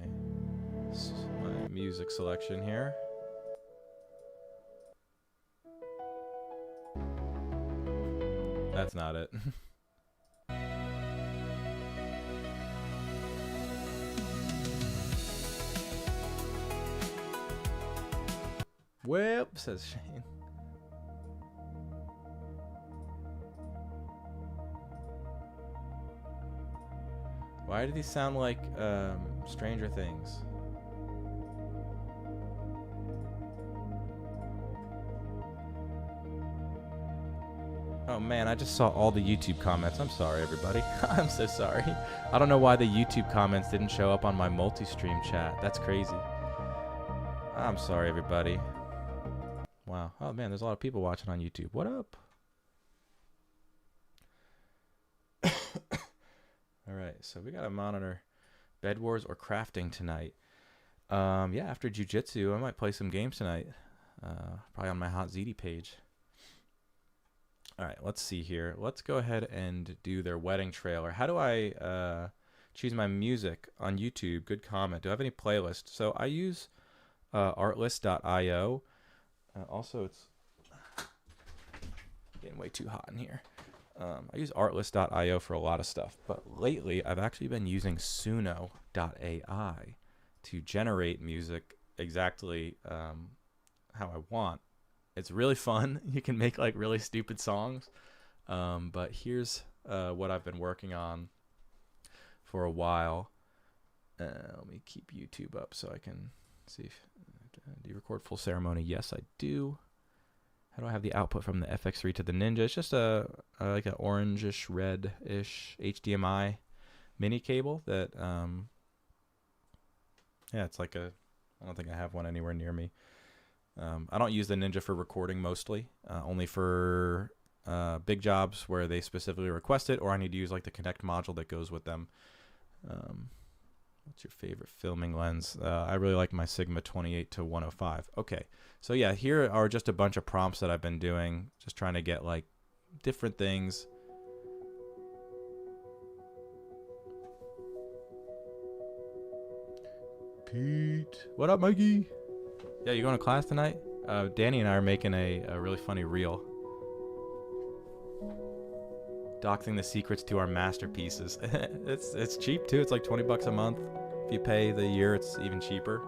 music selection here. That's not it. Well, says Shane. Why do these sound like Stranger Things? Oh man, I just saw all the YouTube comments. I'm sorry, everybody. I'm so sorry. I don't know why the YouTube comments didn't show up on my multi-stream chat. That's crazy. I'm sorry, everybody. Wow. Oh man, there's a lot of people watching on YouTube. What up? All right, so we got to monitor Bed Wars or crafting tonight. Yeah, after jiu-jitsu, I might play some games tonight. Probably on my Hot ZD page. All right, let's see here. Let's go ahead and do their wedding trailer. How do I choose my music on YouTube? Good comment. Do I have any playlists? So I use artlist.io. Also, it's getting way too hot in here. I use artlist.io for a lot of stuff, but lately I've actually been using suno.ai to generate music exactly how I want. It's really fun. You can make like really stupid songs, but here's what I've been working on for a while. Let me keep YouTube up so I can see if, do you record full ceremony? Yes, I do. How do I have the output from the FX3 to the Ninja? It's just like an orangish, red-ish HDMI mini cable that, yeah, it's like I don't think I have one anywhere near me. I don't use the Ninja for recording mostly, only for big jobs where they specifically request it, or I need to use like the Connect module that goes with them. What's your favorite filming lens? I really like my Sigma 28 to 105. Okay, so yeah, here are just a bunch of prompts that I've been doing, just trying to get like different things. Pete, what up, Mikey? Yeah, you going to class tonight? Danny and I are making a really funny reel. Doxing the secrets to our masterpieces. It's cheap too. It's like $20 a month. If you pay the year, it's even cheaper.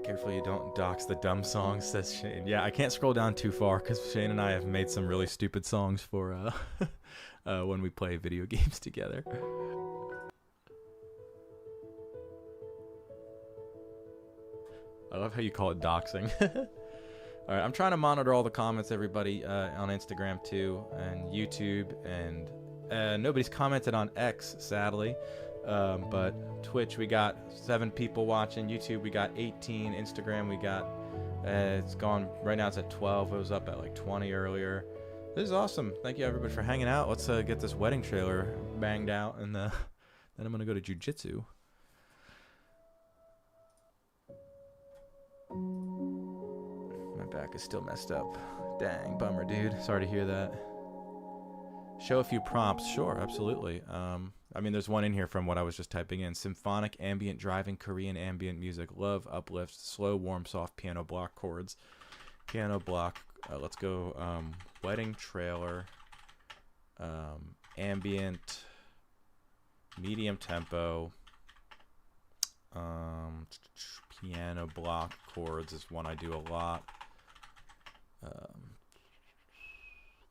Careful you don't dox the dumb songs, says Shane. Yeah, I can't scroll down too far because Shane and I have made some really stupid songs for when we play video games together. I love how you call it doxing. All right, I'm trying to monitor all the comments, everybody, on Instagram too, and YouTube, and nobody's commented on X, sadly, but Twitch, we got 7 people watching. YouTube, we got 18. Instagram, we got, it's gone, right now it's at 12. It was up at like 20 earlier. This is awesome. Thank you, everybody, for hanging out. Let's get this wedding trailer banged out, and then I'm going to go to jiu-jitsu. Back is still messed up. Dang, bummer, dude. Sorry to hear that. Show a few prompts. Sure, absolutely. I mean, there's one in here from what I was just typing in. Symphonic, ambient, driving, Korean ambient music. Love, uplift, slow, warm, soft piano block chords. Piano block. Let's go. Wedding trailer. Ambient. Medium tempo. Piano block chords is one I do a lot.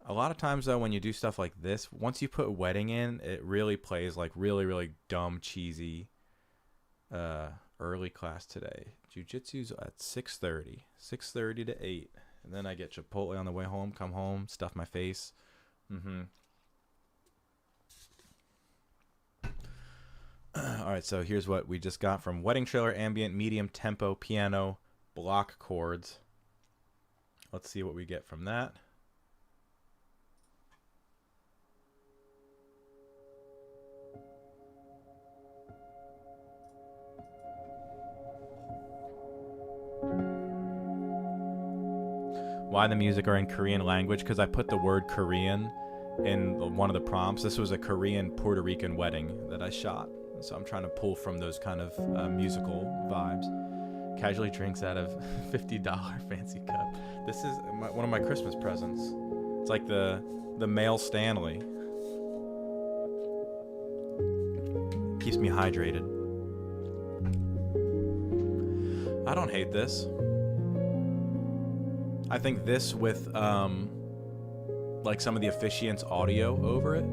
A lot of times though, when you do stuff like this, once you put wedding in, it really plays like really, really dumb, cheesy. Early class today. Jiu-jitsu's at 6:30. 6:30 to 8. And then I get Chipotle on the way home, come home, stuff my face. Alright, so here's what we just got from wedding trailer, ambient, medium tempo, piano, block chords. Let's see what we get from that. Why the music are in Korean language? Because I put the word Korean in one of the prompts. This was a Korean Puerto Rican wedding that I shot. So I'm trying to pull from those kind of musical vibes. Casually drinks out of $50 fancy cup. This is one of my Christmas presents. It's like the male Stanley. Keeps me hydrated. I don't hate this. I think this with like some of the officiant's audio over it.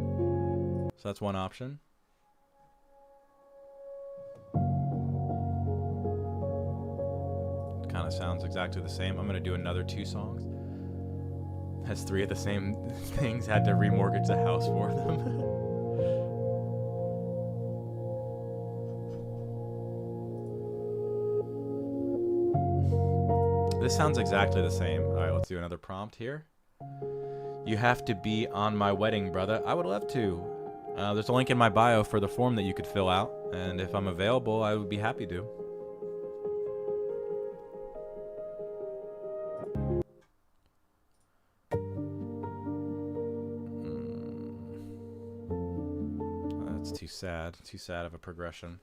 So that's one option. Kind of sounds exactly the same. I'm gonna do another 2 songs. Has 3 of the same things. Had to remortgage the house for them. This sounds exactly the same. All right, let's do another prompt here. You have to be on my wedding, brother. I would love to. There's a link in my bio for the form that you could fill out, and if I'm available, I would be happy to. That's too sad. Too sad of a progression.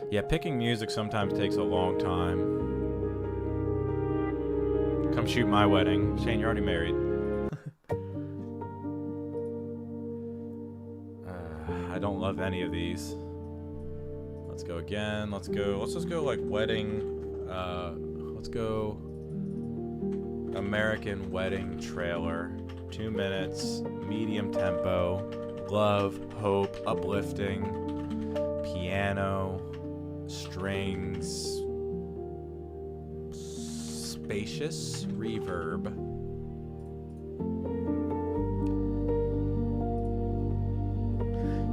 Yeah, picking music sometimes takes a long time. Come shoot my wedding. Shane, you're already married. I don't love any of these. Let's go again. Let's just go like wedding. Let's go American Wedding Trailer. 2 minutes. Medium tempo. Love, hope, uplifting. Piano. Strings, spacious reverb.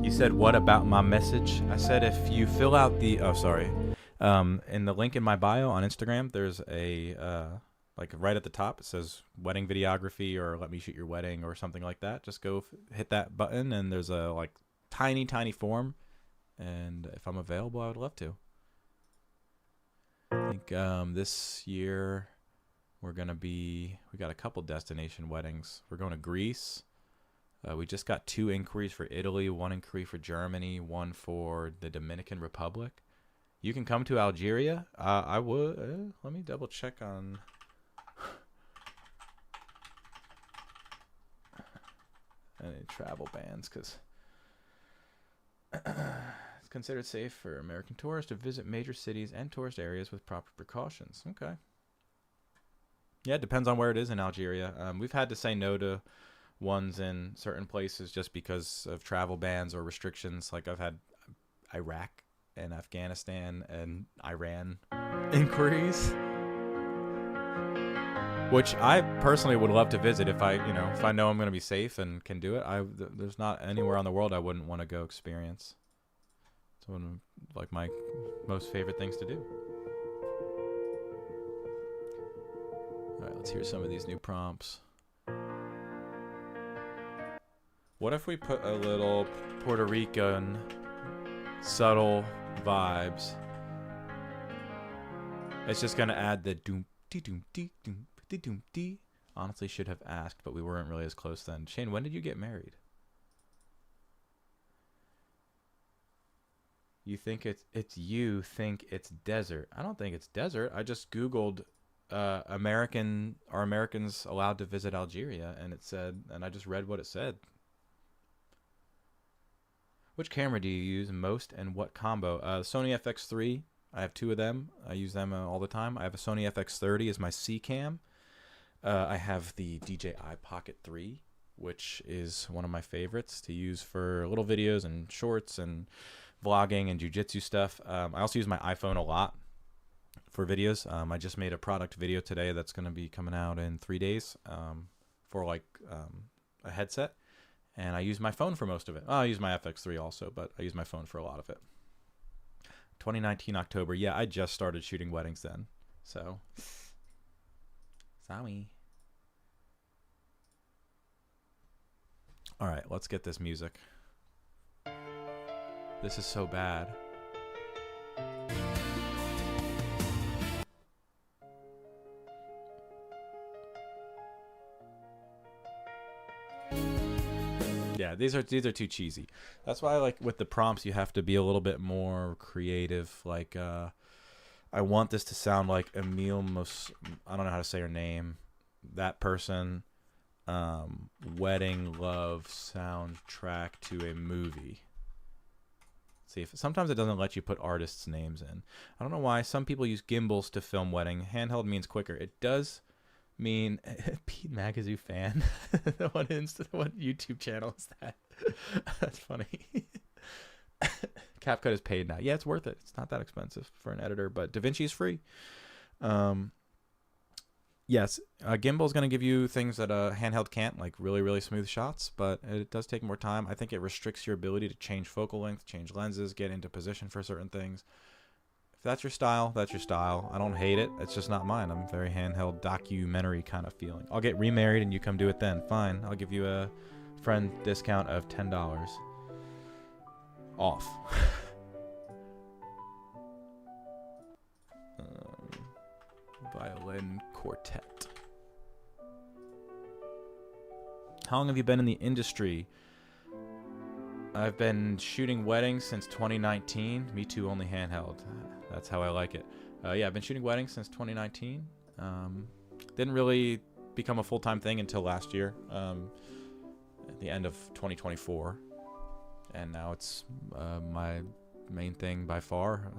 You said, what about my message? I said, if you fill out the, in the link in my bio on Instagram, there's a, like right at the top, it says wedding videography or let me shoot your wedding or something like that. Just go hit that button and there's a like tiny form. And if I'm available, I would love to. I think this year we got a couple destination weddings. We're going to Greece. We just got 2 inquiries for Italy, 1 inquiry for Germany, 1 for the Dominican Republic. You can come to Algeria. I would. Let me double check on. Any travel bans, because it's considered safe for American tourists to visit major cities and tourist areas with proper precautions. Okay. Yeah, it depends on where it is in Algeria. We've had to say no to ones in certain places just because of travel bans or restrictions. Like I've had Iraq and Afghanistan and Iran inquiries, which I personally would love to visit if I know I'm going to be safe and can do it. There's not anywhere on the world I wouldn't want to go experience. It's one of like my most favorite things to do. All right, let's hear some of these new prompts. What if we put a little Puerto Rican subtle vibes? It's just gonna add the doom dee doom dee doom dee doom dee. Honestly, should have asked, but we weren't really as close then. Shane, when did you get married? You think you think it's desert. I don't think it's desert. I just Googled are Americans allowed to visit Algeria, and it said, and I just read what it said. Which camera do you use most and what combo? Sony FX3. I have 2 of them. I use them all the time. I have a Sony FX30 as my C cam. I have the DJI Pocket 3, which is one of my favorites to use for little videos and shorts and vlogging and jiu-jitsu stuff. I also use my iPhone a lot for videos. I just made a product video today that's going to be coming out in 3 days for like a headset. And I use my phone for most of it. I use my FX3 also, but I use my phone for a lot of it. 2019 October. Yeah, I just started shooting weddings then. So, sorry. All right, let's get this music. This is so bad. Yeah, these are too cheesy. That's why, like, with the prompts, you have to be a little bit more creative. Like, I want this to sound like Emile I don't know how to say her name. That person. Wedding love soundtrack to a movie. See, sometimes it doesn't let you put artists' names in. I don't know why. Some people use gimbals to film wedding. Handheld means quicker. It does mean Pete Magazoo fan. What YouTube channel is that? That's funny. CapCut is paid now. Yeah, it's worth it. It's not that expensive for an editor, but DaVinci is free. Yes, a gimbal is going to give you things that a handheld can't, like really, really smooth shots, but it does take more time. I think it restricts your ability to change focal length, change lenses, get into position for certain things. If that's your style, that's your style. I don't hate it. It's just not mine. I'm very handheld, documentary kind of feeling. I'll get remarried and you come do it then. Fine. I'll give you a friend discount of $10 off. Violin quartet. How long have you been in the industry? I've been shooting weddings since 2019. Me too, only handheld. That's how I like it. Yeah, I've been shooting weddings since 2019. Didn't really become a full-time thing until last year, at the end of 2024. And now it's my main thing by far.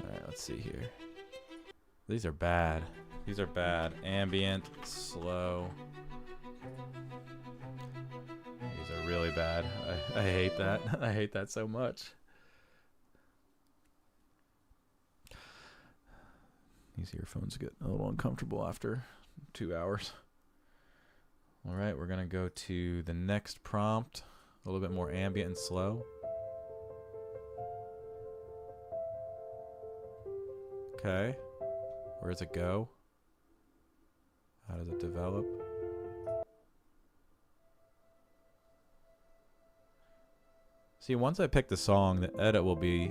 Alright, let's see here. These are bad. These are bad. Ambient, slow. These are really bad. I hate that. I hate that so much. These earphones get a little uncomfortable after 2 hours. Alright, we're going to go to the next prompt. A little bit more ambient and slow. Okay. Where does it go? How does it develop? See, once I pick the song, the edit will be...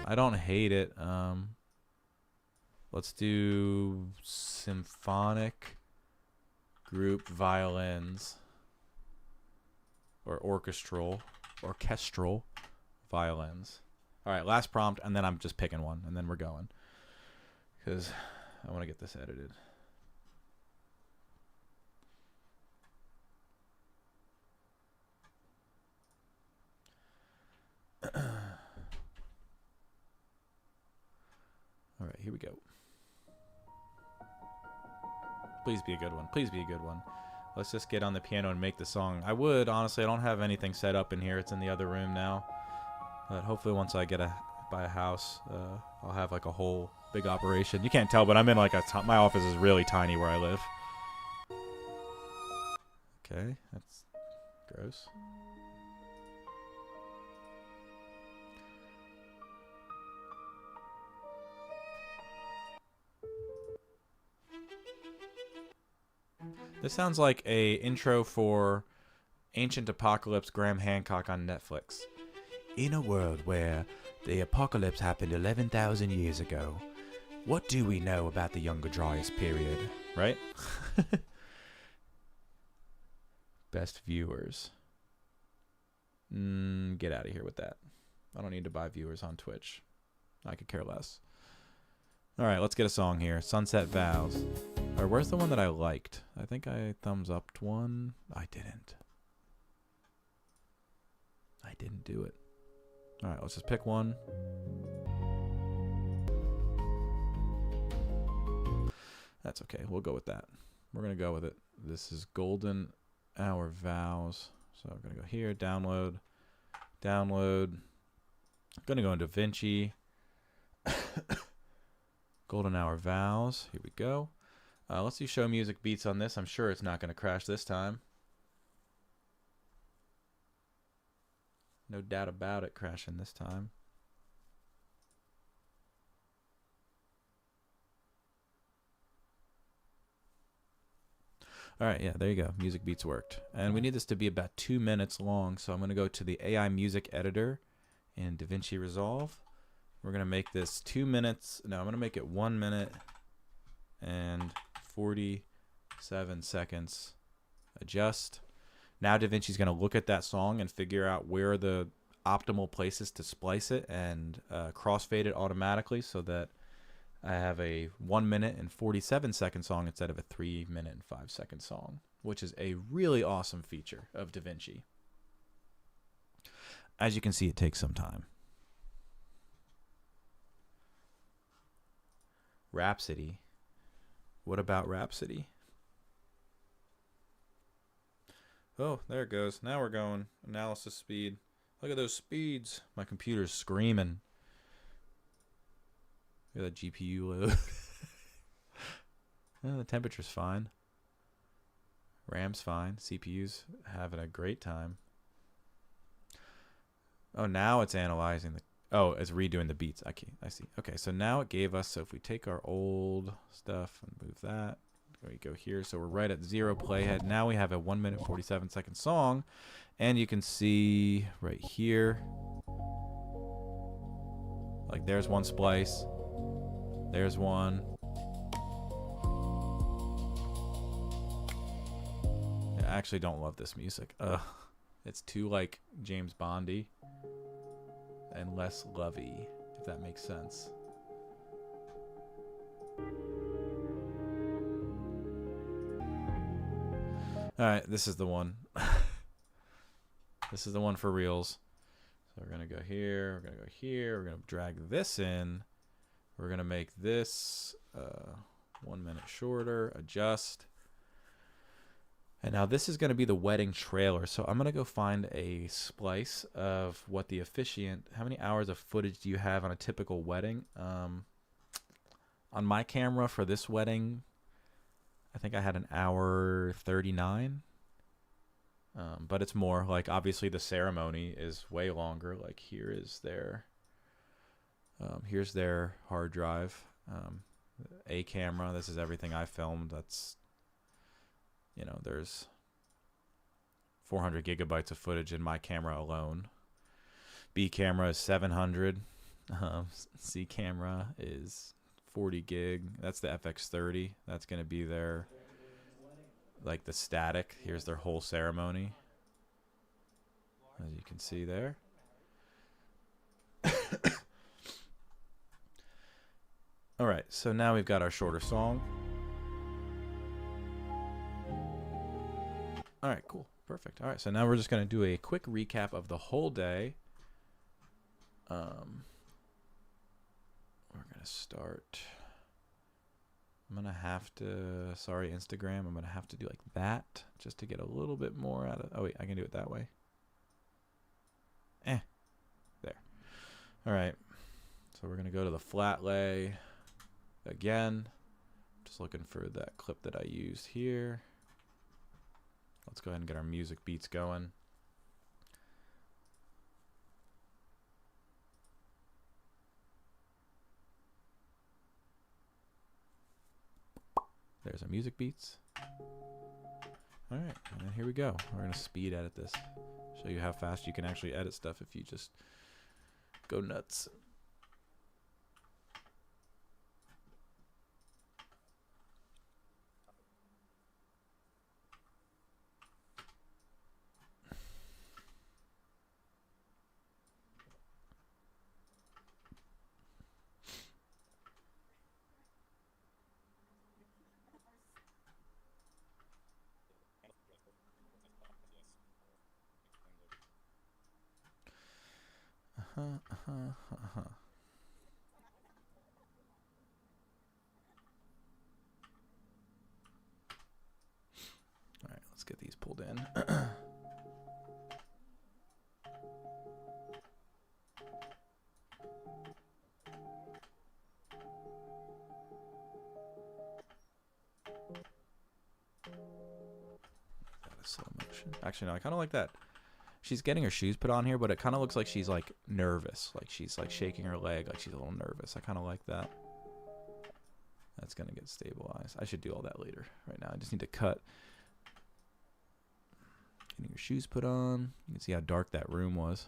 I don't hate it. Let's do symphonic group violins. Or orchestral violins. All right, last prompt, and then I'm just picking one, and then we're going. Because I want to get this edited. All right, here we go. Please be a good one. Please be a good one. Let's just get on the piano and make the song. I would, honestly, I don't have anything set up in here. It's in the other room now. But hopefully once I buy a house, I'll have like a whole big operation. You can't tell, but I'm in like my office is really tiny where I live. Okay, that's gross. This sounds like a intro for Ancient Apocalypse Graham Hancock on Netflix. In a world where the apocalypse happened 11,000 years ago, what do we know about the Younger Dryas period? Right? Best viewers. Get out of here with that. I don't need to buy viewers on Twitch. I could care less. Alright, let's get a song here. Sunset Vows. Or where's the one that I liked? I think I thumbs upped one. I didn't. I didn't do it. Alright, let's just pick one. That's okay. We'll go with that. We're going to go with it. This is Golden Hour Vows. So I'm going to go here. Download. Download. I'm going to go into DaVinci. Golden Hour Vows. Here we go. Let's do show music beats on this. I'm sure it's not going to crash this time. No doubt about it crashing this time. All right, yeah, there you go. Music beats worked. And we need this to be about 2 minutes long, so I'm going to go to the AI music editor in DaVinci Resolve. We're going to make this 2 minutes. No, I'm going to make it 1 minute and 47 seconds. Adjust. Now DaVinci's going to look at that song and figure out where are the optimal places to splice it and crossfade it automatically so that I have a 1 minute and 47 second song instead of a 3 minute and 5 second song, which is a really awesome feature of DaVinci. As you can see, it takes some time. Rhapsody. What about Rhapsody? Oh, there it goes. Now we're going. Analysis speed. Look at those speeds. My computer's screaming. Look at that GPU load. The temperature's fine. RAM's fine. CPU's having a great time. Oh, now it's analyzing the... Oh, it's redoing the beats. Okay, I see. Okay, so now it gave us... So if we take our old stuff and move that, we go here. So we're right at 0 playhead. Now we have a 1 minute 47-second song. And you can see right here, like there's one splice. There's one. I actually don't love this music. It's too like James Bondy and less lovey, if that makes sense. All right, this is the one. This is the one for reals. So we're gonna go here, we're gonna go here, we're gonna drag this in. We're gonna make this 1 minute shorter, adjust. And now this is gonna be the wedding trailer. So I'm gonna go find a splice of what the officiant, how many hours of footage do you have on a typical wedding? On my camera for this wedding, I think I had an hour 39. But it's more like, obviously the ceremony is way longer. Like here is their, here's their hard drive, A camera. This is everything I filmed. That's, you know, there's 400 gigabytes of footage in my camera alone. B camera is 700. C camera is 40 gig. That's the FX30. That's going to be their, like the static. Here's their whole ceremony, as you can see there. All right, so now we've got our shorter song. All right, cool, perfect. All right, so now we're just going to do a quick recap of the whole day. We're going to start. I'm going to have to, sorry, Instagram, I'm going to have to do like that just to get a little bit more out of, oh wait, I can do it that way. There. All right. So we're going to go to the flat lay again. Just looking for that clip that I used here. Let's go ahead and get our music beats going. There's our music beats. All right, and then here we go. We're gonna speed edit this. Show you how fast you can actually edit stuff if you just go nuts. All right, let's get these pulled in. Slow motion. Actually, no, I kind of like that. She's getting her shoes put on here, but it kind of looks like she's like nervous, like she's like shaking her leg, like she's a little nervous. I kind of like that. That's gonna get stabilized. I should do all that later. Right now, I just need to cut. Getting your shoes put on. You can see how dark that room was.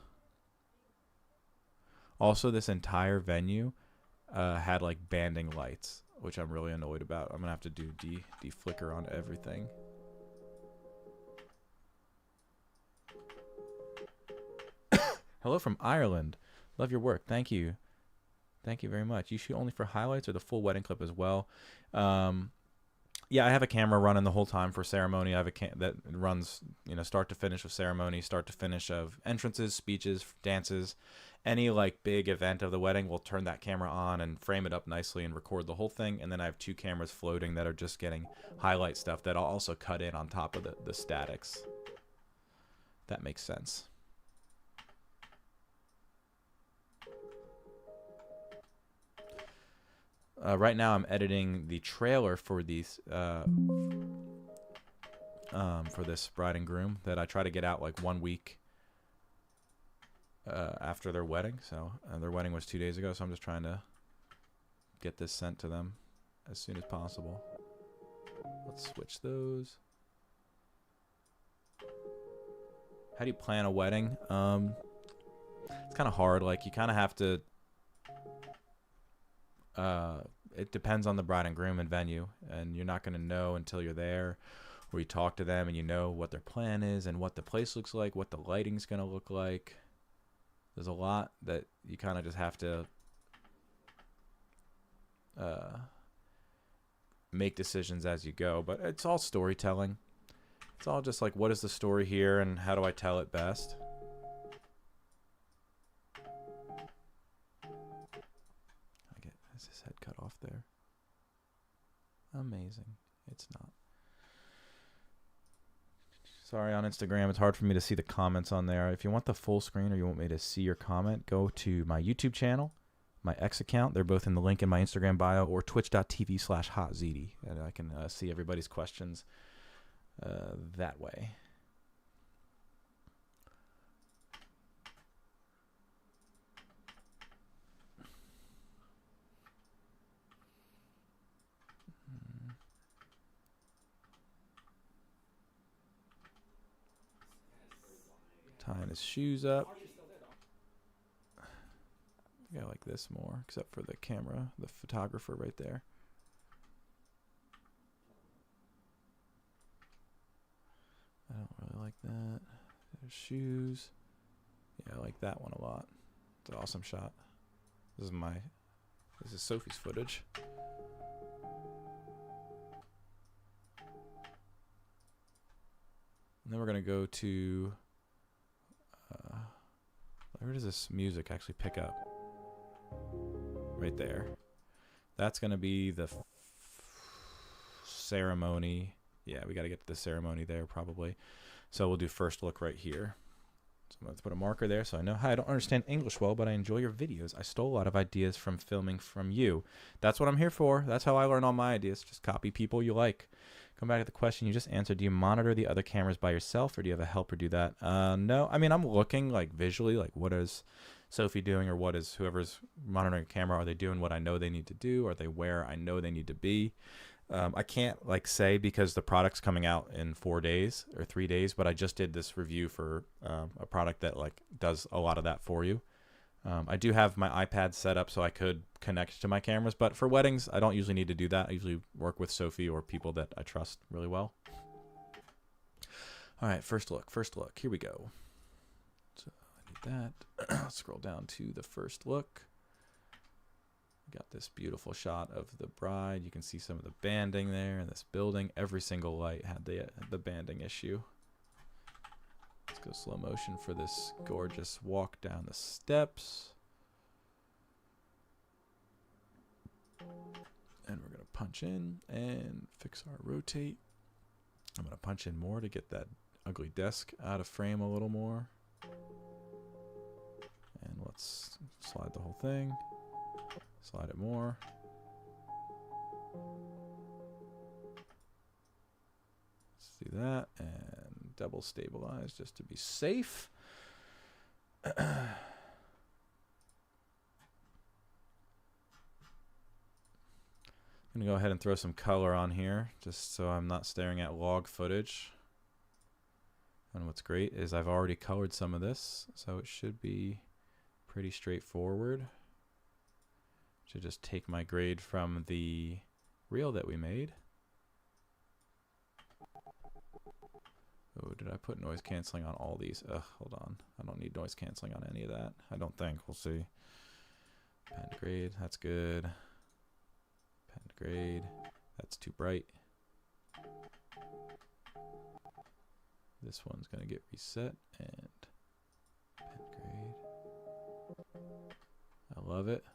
Also, this entire venue had like banding lights, which I'm really annoyed about. I'm gonna have to do de-flicker on everything. Hello from Ireland. Love your work. Thank you. Thank you very much. You shoot only for highlights or the full wedding clip as well? Yeah, I have a camera running the whole time for ceremony. I have a that runs, you know, start to finish of ceremony, start to finish of entrances, speeches, dances. Any like big event of the wedding, we'll turn that camera on and frame it up nicely and record the whole thing. And then I have 2 cameras floating that are just getting highlight stuff that I'll also cut in on top of the statics. That makes sense. right now I'm editing the trailer for these for this bride and groom that I try to get out like 1 week after their wedding. So their wedding was 2 days ago, so I'm just trying to get this sent to them as soon as possible. Let's switch those. How do you plan a wedding? It's kind of hard. Like, you kind of have to it depends on the bride and groom and venue, and you're not going to know until you're there, or you talk to them and you know what their plan is and what the place looks like, what the lighting's going to look like. There's a lot that you kind of just have to make decisions as you go, but it's all storytelling. It's all just like, what is the story here and how do I tell it best? Is his head cut off there? Amazing. It's not. Sorry, on Instagram, it's hard for me to see the comments on there. If you want the full screen or you want me to see your comment, go to my YouTube channel, my X account. They're both in the link in my Instagram bio, or twitch.tv/hotzd. And I can see everybody's questions that way. Tying his shoes up. I think I like this more, except for the camera, the photographer right there. I don't really like that. There's shoes. Yeah, I like that one a lot. It's an awesome shot. This is Sophie's footage. And then we're gonna go to where does this music actually pick up? Right there. That's gonna be the ceremony. Yeah, we got to get to the ceremony there probably. So we'll do first look right here. So I'm going to put a marker there so I know. Hi, I don't understand English well, but I enjoy your videos. I stole a lot of ideas from filming from you. That's what I'm here for. That's how I learn all my ideas. Just copy people you like. Come back to the question you just answered. Do you monitor the other cameras by yourself, or do you have a helper do that? No. I mean, I'm looking like visually, like what is Sophie doing, or what is whoever's monitoring a camera, are they doing what I know they need to do? Are they where I know they need to be? I can't like say because the product's coming out in 4 days or 3 days, but I just did this review for a product that like does a lot of that for you. I do have my iPad set up so I could connect to my cameras, but for weddings, I don't usually need to do that. I usually work with Sophie or people that I trust really well. All right, first look. Here we go. So I need that. Scroll down to the first look. Got this beautiful shot of the bride. You can see some of the banding there in this building. Every single light had the banding issue. Let's go slow motion for this gorgeous walk down the steps. And we're going to punch in and fix our rotate. I'm going to punch in more to get that ugly desk out of frame a little more. And let's slide the whole thing. Slide it more. Let's do that and double stabilize just to be safe. I'm going to go ahead and throw some color on here just so I'm not staring at log footage. And what's great is I've already colored some of this, so it should be pretty straightforward. Should just take my grade from the reel that we made. Oh, did I put noise canceling on all these? Ugh, hold on. I don't need noise canceling on any of that. I don't think. We'll see. Pen grade, that's good. Pen grade, that's too bright. This one's gonna get reset and pen grade. I love it.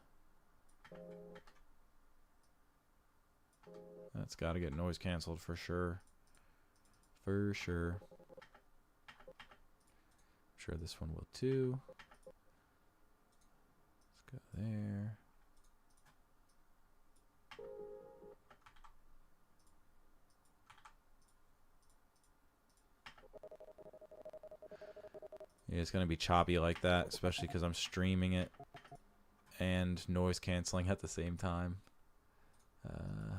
That's got to get noise canceled for sure. For sure. I'm sure this one will too. Let's go there. Yeah, it's going to be choppy like that, especially because I'm streaming it and noise canceling at the same time.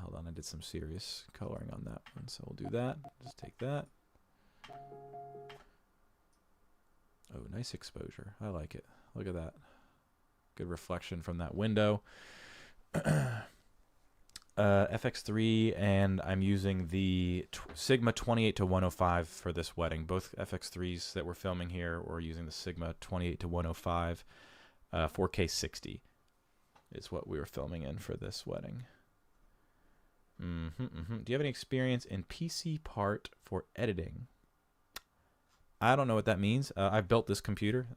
Hold on, I did some serious coloring on that one, so we'll do that. Just take that. Oh, nice exposure. I like it. Look at that. Good reflection from that window. FX3, and I'm using the Sigma 28 to 105 for this wedding. Both FX3s that we're filming here, we're using the Sigma 28 to 105. 4K 60 is what we were filming in for this wedding. Do you have any experience in PC part for editing? I don't know what that means. I've built this computer.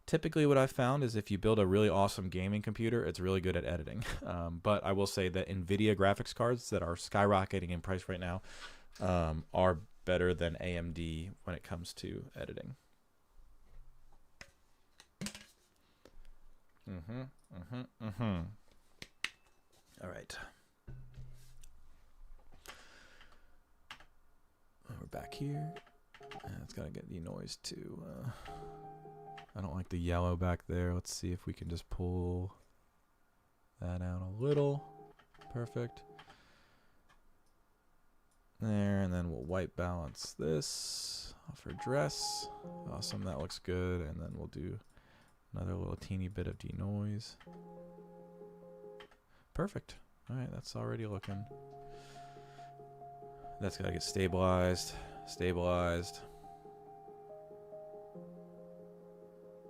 Typically what I've found is if you build a really awesome gaming computer, it's really good at editing. But I will say that NVIDIA graphics cards that are skyrocketing in price right now are better than AMD when it comes to editing. All right. We're back here. It's got to get denoised too. I don't like the yellow back there. Let's see if we can just pull that out a little. Perfect. There, and then we'll white balance this off her dress. Awesome, that looks good. And then we'll do another little teeny bit of denoise. Perfect. All right, that's already looking. That's got to get stabilized. Stabilized.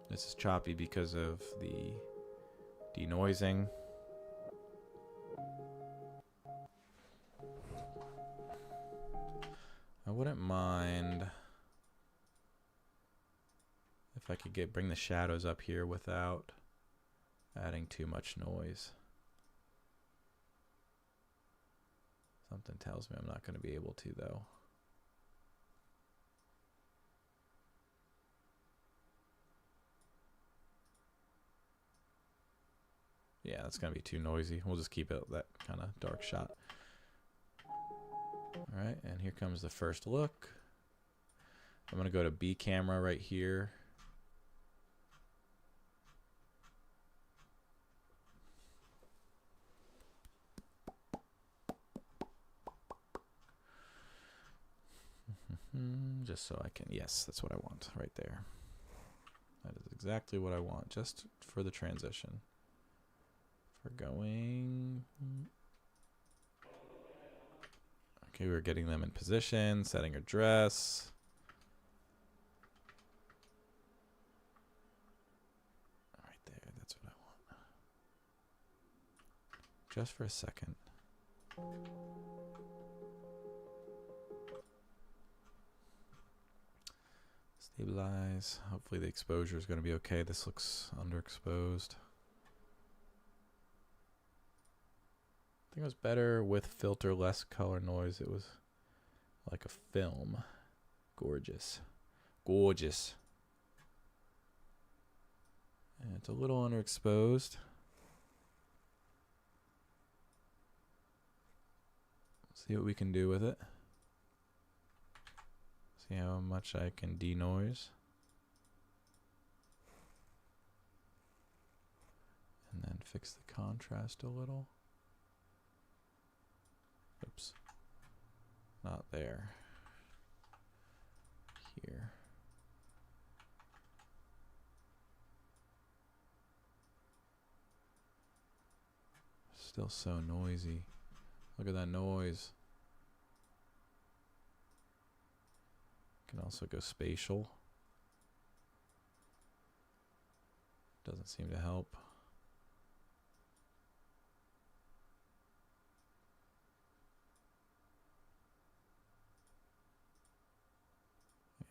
This is choppy because of the denoising. I wouldn't mind if I could bring the shadows up here without adding too much noise. Something tells me I'm not going to be able to, though. Yeah, that's going to be too noisy. We'll just keep it that kind of dark shot. All right, and here comes the first look. I'm going to go to B camera right here. Just so I can, yes, that's what I want right there. That is exactly what I want, just for the transition. We're going. Okay, we're getting them in position, setting her dress. Right there, that's what I want. Just for a second. Stabilize. Hopefully the exposure is going to be okay. This looks underexposed. I think it was better with filter, less color noise. It was like a film. Gorgeous. Gorgeous. And it's a little underexposed. See what we can do with it. See how much I can denoise. And then fix the contrast a little. Oops. Not there. Here. Still so noisy. Look at that noise. Can also go spatial. Doesn't seem to help.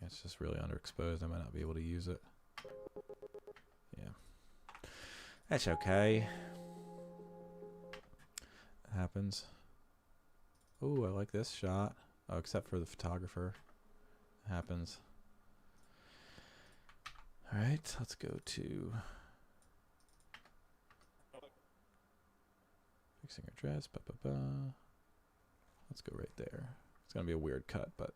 Yeah, it's just really underexposed. I might not be able to use it. Yeah. That's okay. It happens. Oh, I like this shot. Oh, except for the photographer. It happens. All right, let's go to fixing her dress. Let's go right there. It's gonna be a weird cut, but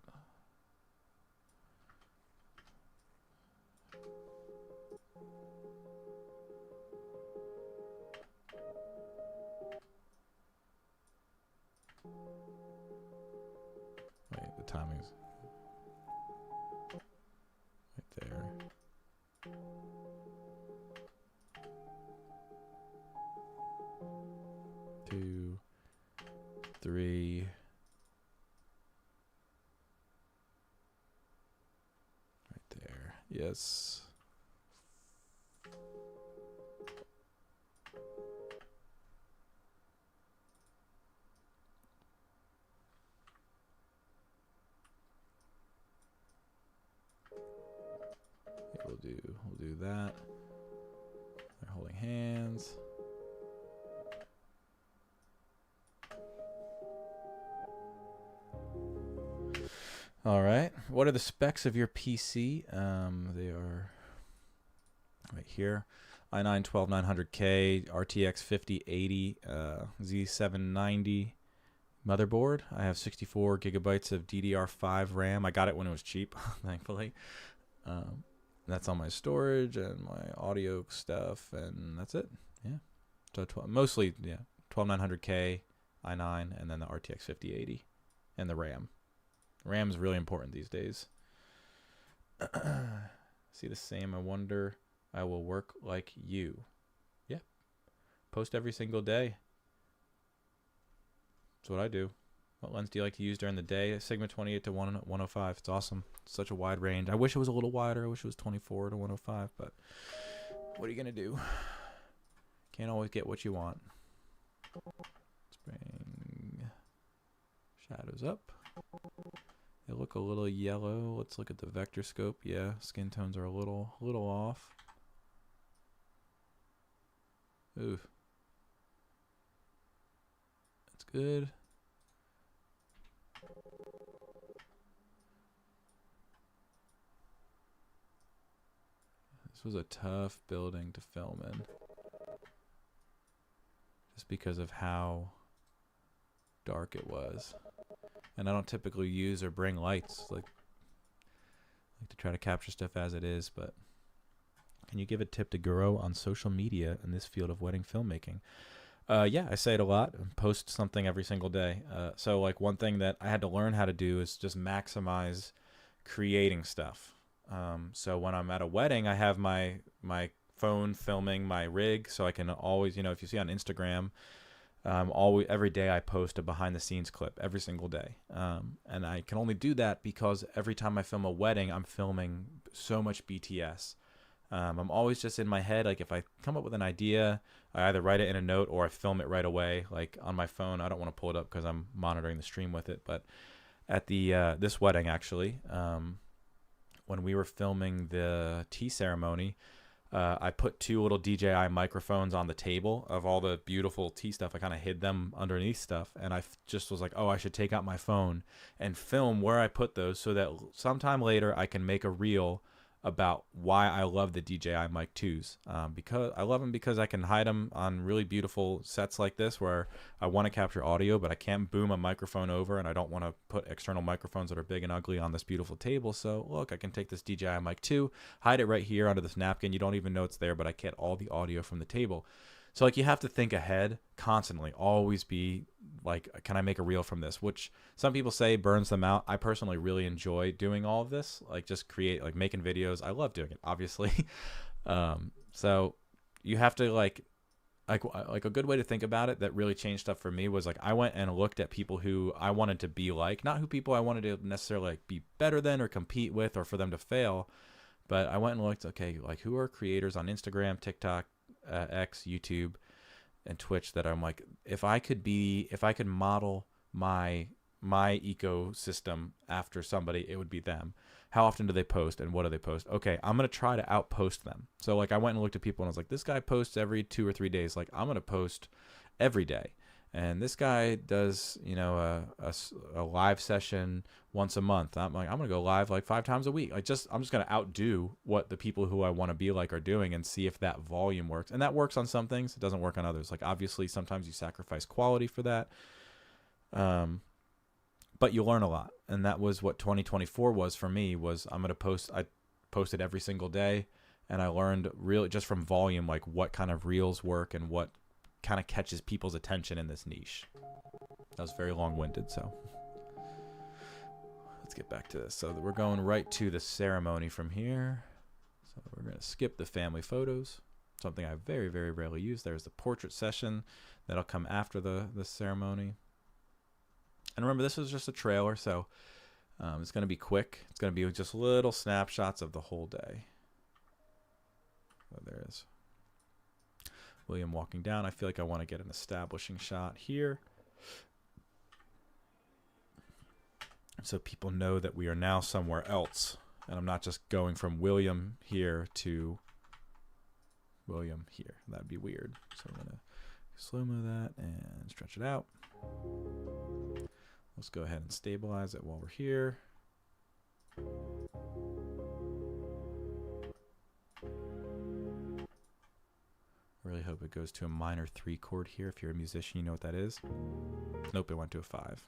Wait, the timing's right there. 2, 3. Right there. Yes. We'll do that. They're holding hands. All right. What are the specs of your PC? They are right here. i9 12900K, RTX 5080, Z790 motherboard. I have 64 gigabytes of DDR5 RAM. I got it when it was cheap, thankfully. That's all my storage and my audio stuff, and that's it. Yeah. So mostly, yeah, 12900K, i9, and then the RTX 5080, and the RAM. RAM is really important these days. See the same. I wonder I will work like you. Yeah. Post every single day. That's what I do. What lens do you like to use during the day? Sigma 28 to 105. It's awesome. It's such a wide range. I wish it was a little wider. I wish it was 24 to 105, but what are you going to do? Can't always get what you want. Let's bring shadows up. They look a little yellow. Let's look at the vector scope. Yeah, skin tones are a little off. Ooh. That's good. This was a tough building to film in. Just because of how dark it was. And I don't typically use or bring lights. Like to try to capture stuff as it is, but can you give a tip to grow on social media in this field of wedding filmmaking? Yeah, I say it a lot. Post something every single day. So like one thing that I had to learn how to do is just maximize creating stuff. So when I'm at a wedding, I have my phone filming my rig, so I can always, if you see on Instagram, every day I post a behind the scenes clip every single day. And I can only do that because every time I film a wedding, I'm filming so much BTS. I'm always just in my head. Like if I come up with an idea, I either write it in a note or I film it right away. Like on my phone, I don't want to pull it up because I'm monitoring the stream with it. But at the this wedding, actually, when we were filming the tea ceremony, I put 2 little DJI microphones on the table of all the beautiful tea stuff. I kind of hid them underneath stuff, and I just was like, oh, I should take out my phone and film where I put those so that sometime later I can make a reel about why I love the DJI Mic 2s. Because I love them because I can hide them on really beautiful sets like this where I want to capture audio, but I can't boom a microphone over, and I don't want to put external microphones that are big and ugly on this beautiful table. So look, I can take this DJI Mic 2, hide it right here under this napkin. You don't even know it's there, but I get all the audio from the table. So like you have to think ahead constantly, always be like, can I make a reel from this? Which some people say burns them out. I personally really enjoy doing all of this, like just making videos. I love doing it, obviously. So you have to like a good way to think about it that really changed stuff for me was like I went and looked at people who I wanted to be like, not who people I wanted to necessarily like be better than or compete with or for them to fail, but I went and looked, okay, like who are creators on Instagram, TikTok, X, YouTube, and Twitch that I'm like, if I could model my ecosystem after somebody, it would be them. How often do they post and what do they post? Okay, I'm going to try to outpost them. So like I went and looked at people and I was like, this guy posts every 2 or 3 days. Like I'm going to post every day. And this guy does, a live session once a month. I'm like, I'm going to go live like 5 times a week. I'm just going to outdo what the people who I want to be like are doing and see if that volume works. And that works on some things. It doesn't work on others. Like obviously sometimes you sacrifice quality for that. But you learn a lot. And that was what 2024 was for me, was I'm going to post. I posted every single day and I learned really just from volume, like what kind of reels work and what kind of catches people's attention in this niche. That was very long-winded, so get back to this. So we're going right to the ceremony from here. So we're going to skip the family photos, something I very, very rarely use. There's the portrait session that'll come after the ceremony. And remember, this is just a trailer, so it's going to be quick. It's going to be just little snapshots of the whole day. So there is William walking down. I feel like I want to get an establishing shot here, so people know that we are now somewhere else, and I'm not just going from William here to William here. That'd be weird. So I'm going to slow-mo that and stretch it out. Let's go ahead and stabilize it while we're here. Really hope it goes to a minor 3 chord here. If you're a musician, you know what that is. Nope, it went to a 5.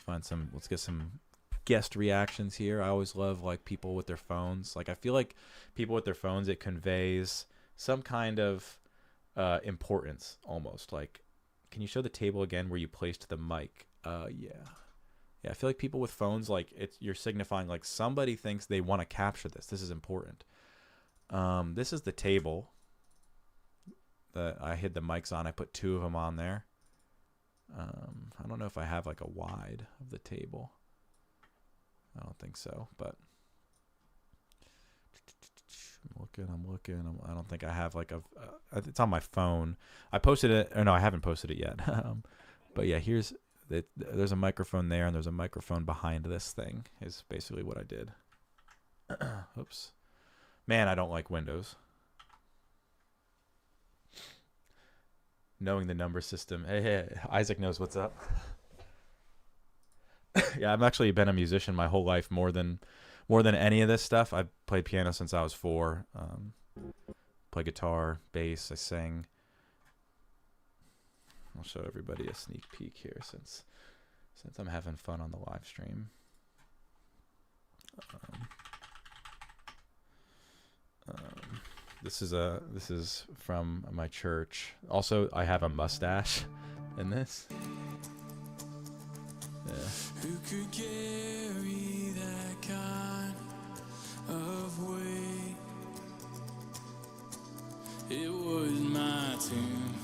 Let's get some guest reactions here. I always love like people with their phones. Like I feel like people with their phones, it conveys some kind of importance almost. Like, can you show the table again where you placed the mic? Yeah, I feel like people with phones, like you're signifying like somebody thinks they want to capture this. This is important. This is the table that I hid the mics on. I put 2 of them on there. I don't know if I have like a wide of the table. I don't think so, but I'm looking. I don't think I have like it's on my phone. I posted it, or no, I haven't posted it yet. But yeah, there's a microphone there, and there's a microphone behind this thing, is basically what I did. Oops. Man, I don't like Windows. Knowing the number system. Hey, Isaac knows what's up. Yeah, I've actually been a musician my whole life, more than any of this stuff. I've played piano since I was 4. Play guitar, bass, I sing. I'll show everybody a sneak peek here since I'm having fun on the live stream. This is from my church. Also, I have a mustache in this. Yeah. Who could carry that kind of weight? It was my tune.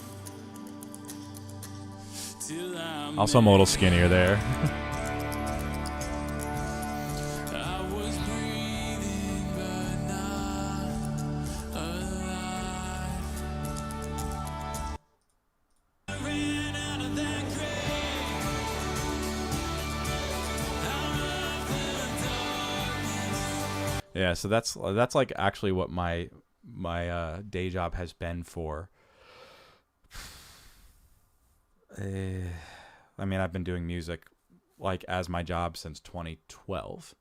Also, I'm a little skinnier there. Yeah, so that's like actually what my day job has been for. I mean, I've been doing music like as my job since 2012,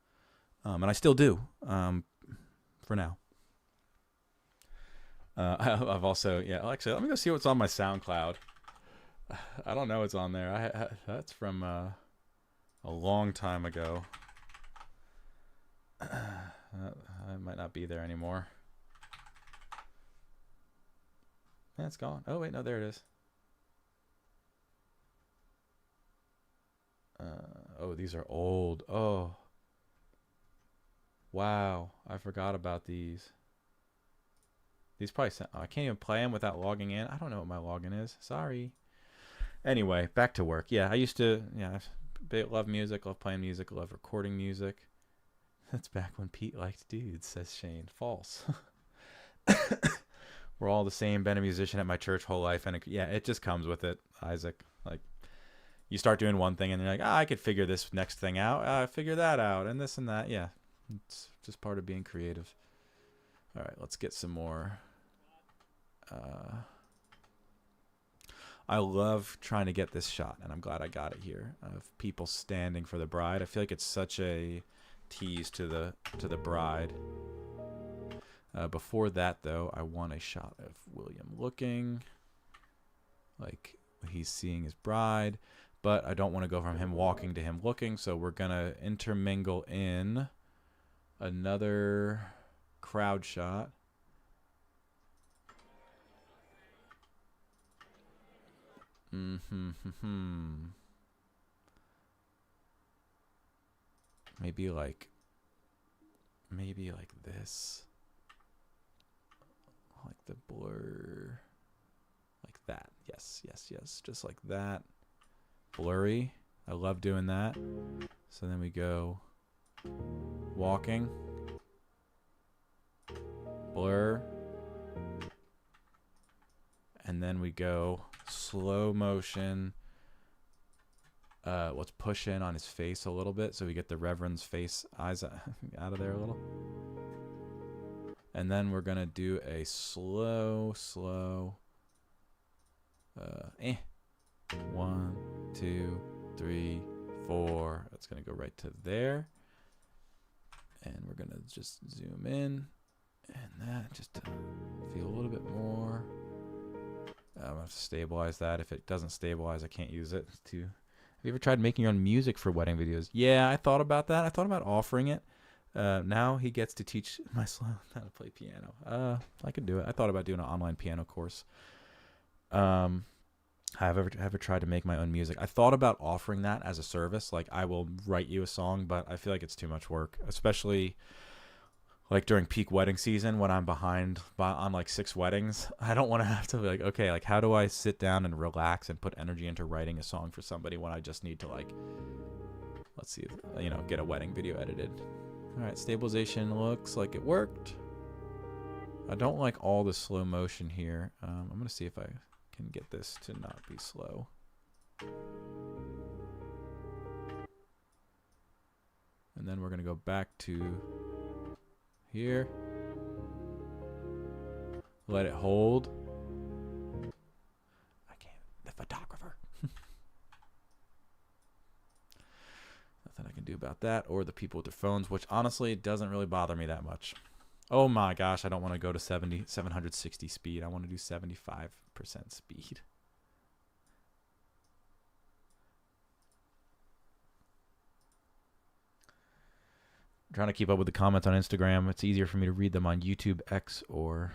and I still do for now. I've also, yeah, actually, let me go see what's on my SoundCloud. I don't know what's on there. That's from a long time ago. I might not be there anymore. Yeah, it's gone. Oh, wait, no, there it is. Oh, these are old. Oh. Wow, I forgot about these. These probably, I can't even play them without logging in. I don't know what my login is. Sorry. Anyway, back to work. Yeah, I used to, love music, love playing music, love recording music. That's back when Pete liked dudes, says Shane. False. We're all the same. Been a musician at my church whole life, and it just comes with it, Isaac. Like, you start doing one thing, and you're like, I could figure this next thing out. Figure that out, and this and that. Yeah, it's just part of being creative. All right, let's get some more. I love trying to get this shot, and I'm glad I got it here, of people standing for the bride. I feel like it's such a tease to the bride. Before that, though, I want a shot of William looking like he's seeing his bride, but I don't want to go from him walking to him looking, so we're going to intermingle in another crowd shot. Maybe like this. Like the blur. Like that. Yes, yes, yes. Just like that. Blurry. I love doing that. So then we go walking. Blur. And then we go slow motion. Let's push in on his face a little bit so we get the Reverend's face, eyes out of there a little. And then we're going to do a slow. 1, 2, 3, 4. That's going to go right to there. And we're going to just zoom in. And that just to feel a little bit more. I'm going to have to stabilize that. If it doesn't stabilize, I can't use it. Have you ever tried making your own music for wedding videos? Yeah, I thought about that. I thought about offering it. Now he gets to teach my son how to play piano. I could do it. I thought about doing an online piano course. Have ever tried to make my own music? I thought about offering that as a service. Like, I will write you a song, but I feel like it's too much work, especially like during peak wedding season when I'm behind on like 6 weddings. I don't want to have to be like, okay, like how do I sit down and relax and put energy into writing a song for somebody when I just need to, like, let's see, get a wedding video edited. All right, stabilization looks like it worked. I don't like all the slow motion here. I'm going to see if I can get this to not be slow. And then we're going to go back to here. Let it hold. I can't. The photographer. Nothing I can do about that, or the people with their phones, which honestly doesn't really bother me that much. Oh my gosh, I don't want to go to 760 speed. I want to do 75% speed. I'm trying to keep up with the comments on Instagram. It's easier for me to read them on YouTube, X, or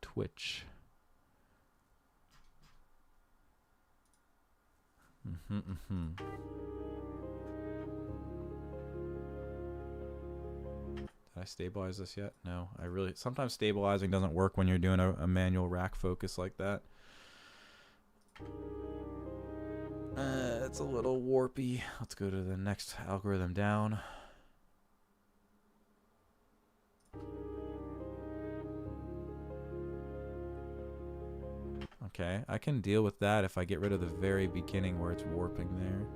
Twitch. Did I stabilize this yet? No, sometimes stabilizing doesn't work when you're doing a manual rack focus like that. It's a little warpy. Let's go to the next algorithm down. Okay, I can deal with that if I get rid of the very beginning where it's warping there.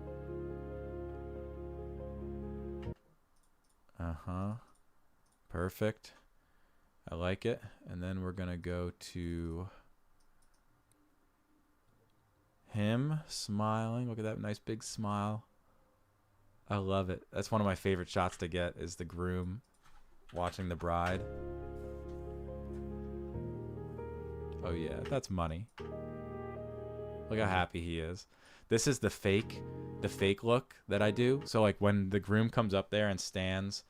Perfect. I like it. And then we're going to go to him smiling. Look at that nice big smile. I love it. That's one of my favorite shots to get, is the groom watching the bride. Oh yeah, that's money. Look how happy he is. This is the fake look that I do. So like when the groom comes up there and stands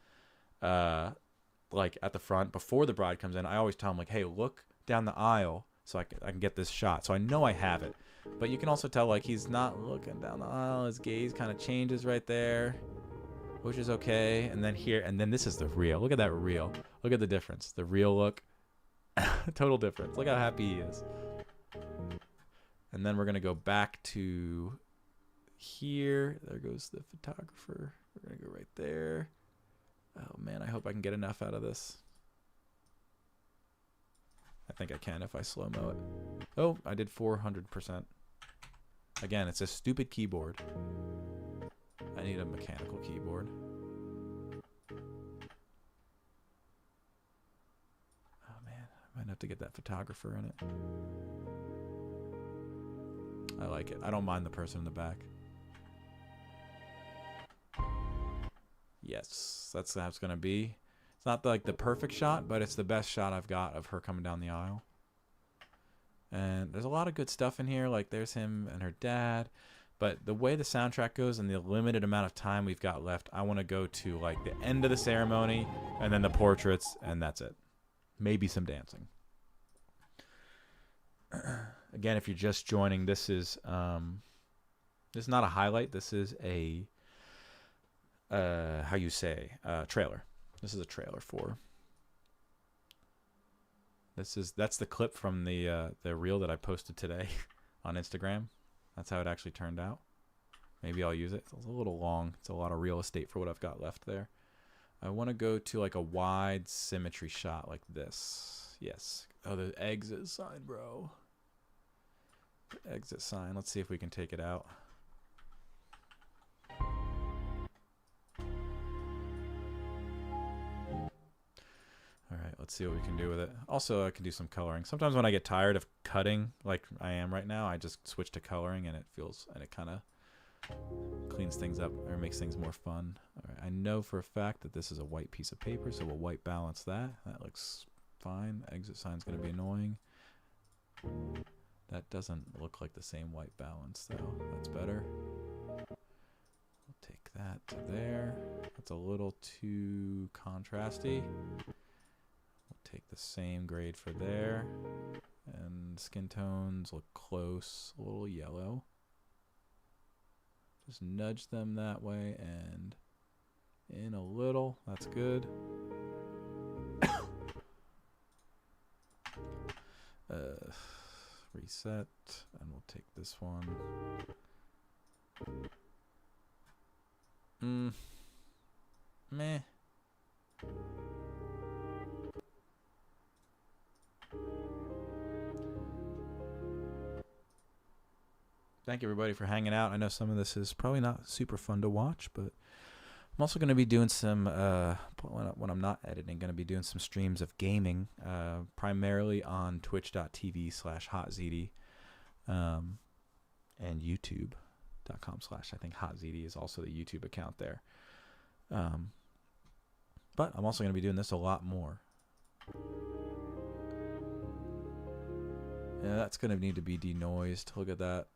like at the front before the bride comes in, I always tell him like, hey, look down the aisle so I can get this shot. So I know I have it. But you can also tell like he's not looking down the aisle. His gaze kind of changes right there, which is okay. And then this is the real. Look at that real. Look at the difference. The real look. Total difference. Look how happy he is. And then we're going to go back to here. There goes the photographer. We're going to go right there. Oh man, I hope I can get enough out of this. I think I can if I slow-mo it. Oh, I did 400%. Again, it's a stupid keyboard. I need a mechanical keyboard. Oh man, I might have to get that photographer in it. I like it. I don't mind the person in the back. Yes, that's how it's going to be. It's not like the perfect shot, but it's the best shot I've got of her coming down the aisle. And there's a lot of good stuff in here. Like there's him and her dad. But the way the soundtrack goes and the limited amount of time we've got left, I want to go to like the end of the ceremony and then the portraits, and that's it. Maybe some dancing. Again, if you're just joining, this is not a highlight. This is a trailer. This is a trailer for. That's the clip from the reel that I posted today on Instagram. That's how it actually turned out. Maybe I'll use it. It's a little long. It's a lot of real estate for what I've got left there. I want to go to like a wide symmetry shot like this. Yes. Oh, the exit sign, bro. The exit sign. Let's see if we can take it out. All right, let's see what we can do with it. Also, I can do some coloring. Sometimes when I get tired of cutting, like I am right now, I just switch to coloring, and it kind of cleans things up or makes things more fun. All right, I know for a fact that this is a white piece of paper, so we'll white balance that. That looks fine. Exit sign's going to be annoying. That doesn't look like the same white balance, though. That's better. We'll take that to there. That's a little too contrasty. Take the same grade for there, and skin tones look close, a little yellow. Just nudge them that way and in a little. That's good. Reset, and we'll take this one. Meh. Thank you, everybody, for hanging out. I know some of this is probably not super fun to watch, but I'm also going to be doing some, when I'm not editing, going to be doing some streams of gaming, primarily on twitch.tv/hotzd, and youtube.com/ I think hotzd is also the YouTube account there. But I'm also going to be doing this a lot more. Yeah, that's going to need to be denoised. Look at that.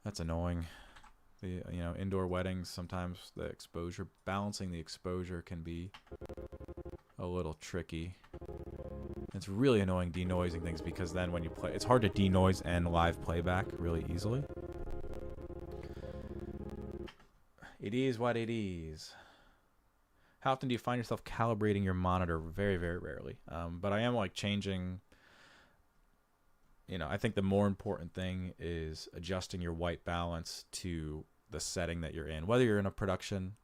That's annoying. The indoor weddings, sometimes the exposure, balancing the exposure can be a little tricky. It's really annoying denoising things, because then when you play, it's hard to denoise and live playback really easily. It is what it is. How often do you find yourself calibrating your monitor? Very, very rarely. But I am like changing. I think the more important thing is adjusting your white balance to the setting that you're in. Whether you're in a production,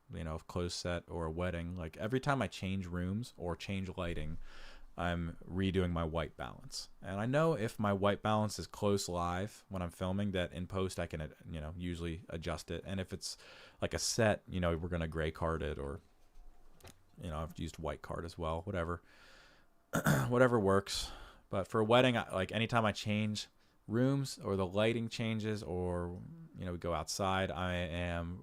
closed set, or a wedding, like every time I change rooms or change lighting, I'm redoing my white balance. And I know if my white balance is close live when I'm filming, that in post I can, usually adjust it. And if it's like a set, we're going to gray card it, or, I've used white card as well, whatever. Whatever works. But for a wedding, like anytime I change rooms or the lighting changes, or we go outside, I am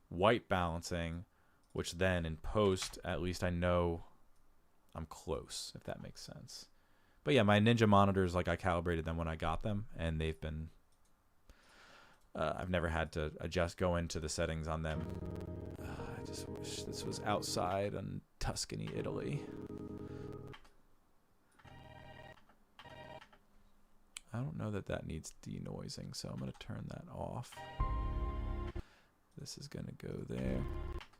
white balancing, which then in post at least I know I'm close, if that makes sense. But yeah, my Ninja monitors, like I calibrated them when I got them, and they've been I've never had to go into the settings on them. I just wish this was outside in Tuscany, Italy. I don't know that needs denoising, so I'm going to turn that off. This is going to go there.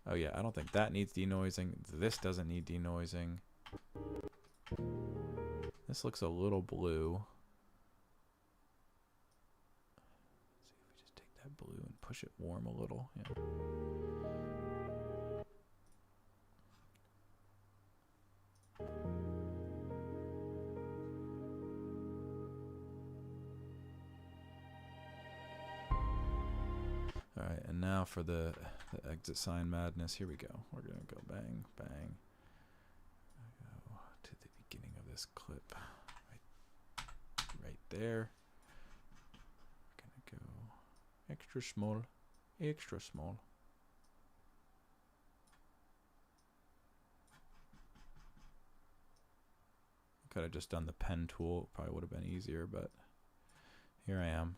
Oh yeah, I don't think that needs denoising. This doesn't need denoising. This looks a little blue. Let's see if we just take that blue and push it warm a little. Yeah. All right, and now for the exit sign madness. Here we go. We're going to go bang, bang. Go to the beginning of this clip. Right there. We're going to go extra small, extra small. Could have just done the pen tool. Probably would have been easier, but here I am.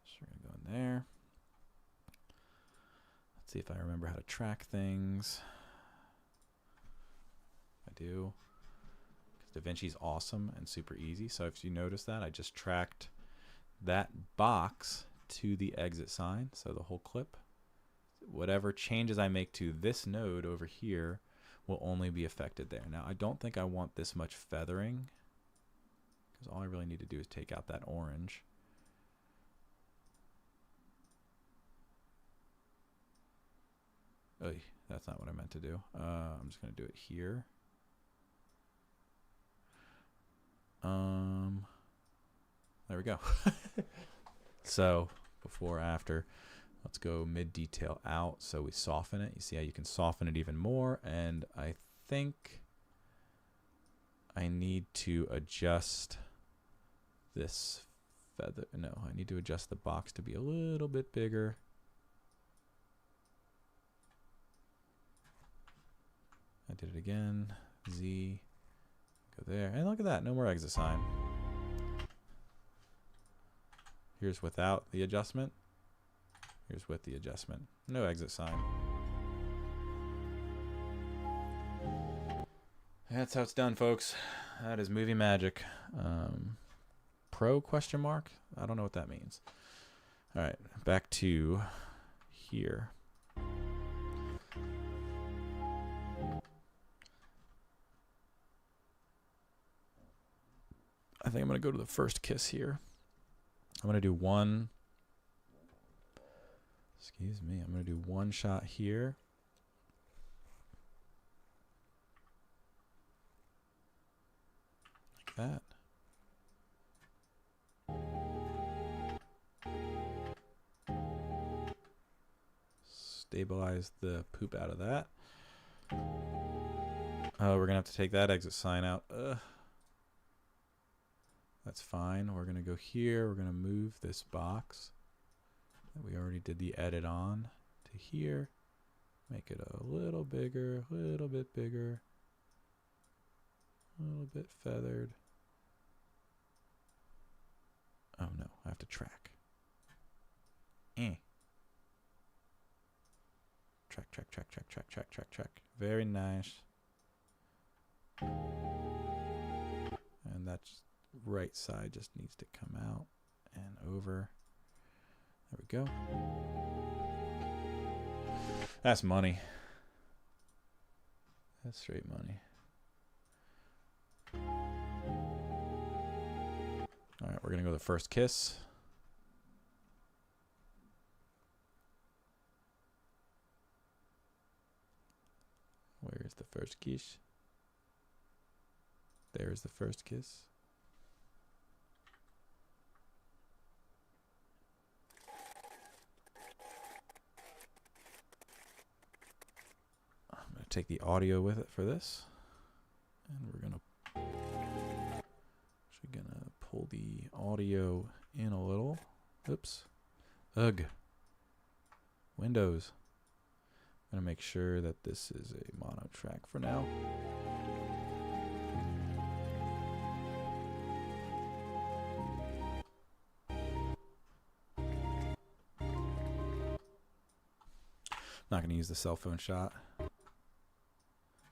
So we're going to go in there. Let's see if I remember how to track things. I do. DaVinci's awesome and super easy. So if you notice that, I just tracked that box to the exit sign, so the whole clip. Whatever changes I make to this node over here will only be affected there. Now I don't think I want this much feathering, because all I really need to do is take out that orange. Oy, that's not what I meant to do. I'm just going to do it here. There we go. So before, after, let's go mid detail out. So we soften it. You see how you can soften it even more. And I think I need to adjust this feather. No, I need to adjust the box to be a little bit bigger. I did it again. Z. Go there. And look at that. No more exit sign. Here's without the adjustment. Here's with the adjustment. No exit sign. That's how it's done, folks. That is movie magic. Pro question mark? I don't know what that means. All right, back to here. I think I'm going to go to the first kiss here. I'm going to do one. Excuse me. I'm going to do one shot here. Like that. Stabilize the poop out of that. Oh, we're going to have to take that exit sign out. That's fine. We're going to go here. We're going to move this box that we already did the edit on to here. Make it a little bigger, a little bit bigger, a little bit feathered. Oh no, I have to track. Track, track, track, track, track, track, track, track. Very nice. And that's right side just needs to come out and over. There we go. That's money. That's straight money. All right, we're gonna go to the first kiss. Where's the first kiss? There's the first kiss. I'm going to take the audio with it for this. And we're going to pull the audio in a little. Oops. Ugh. Windows. I'm going to make sure that this is a mono track for now. Not going to use the cell phone shot.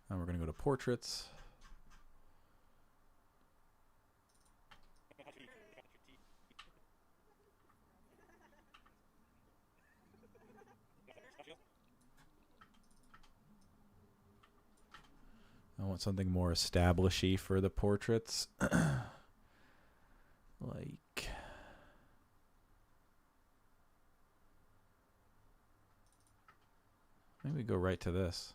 And we're going to go to portraits. I want something more establishy for the portraits. Like, maybe go right to this.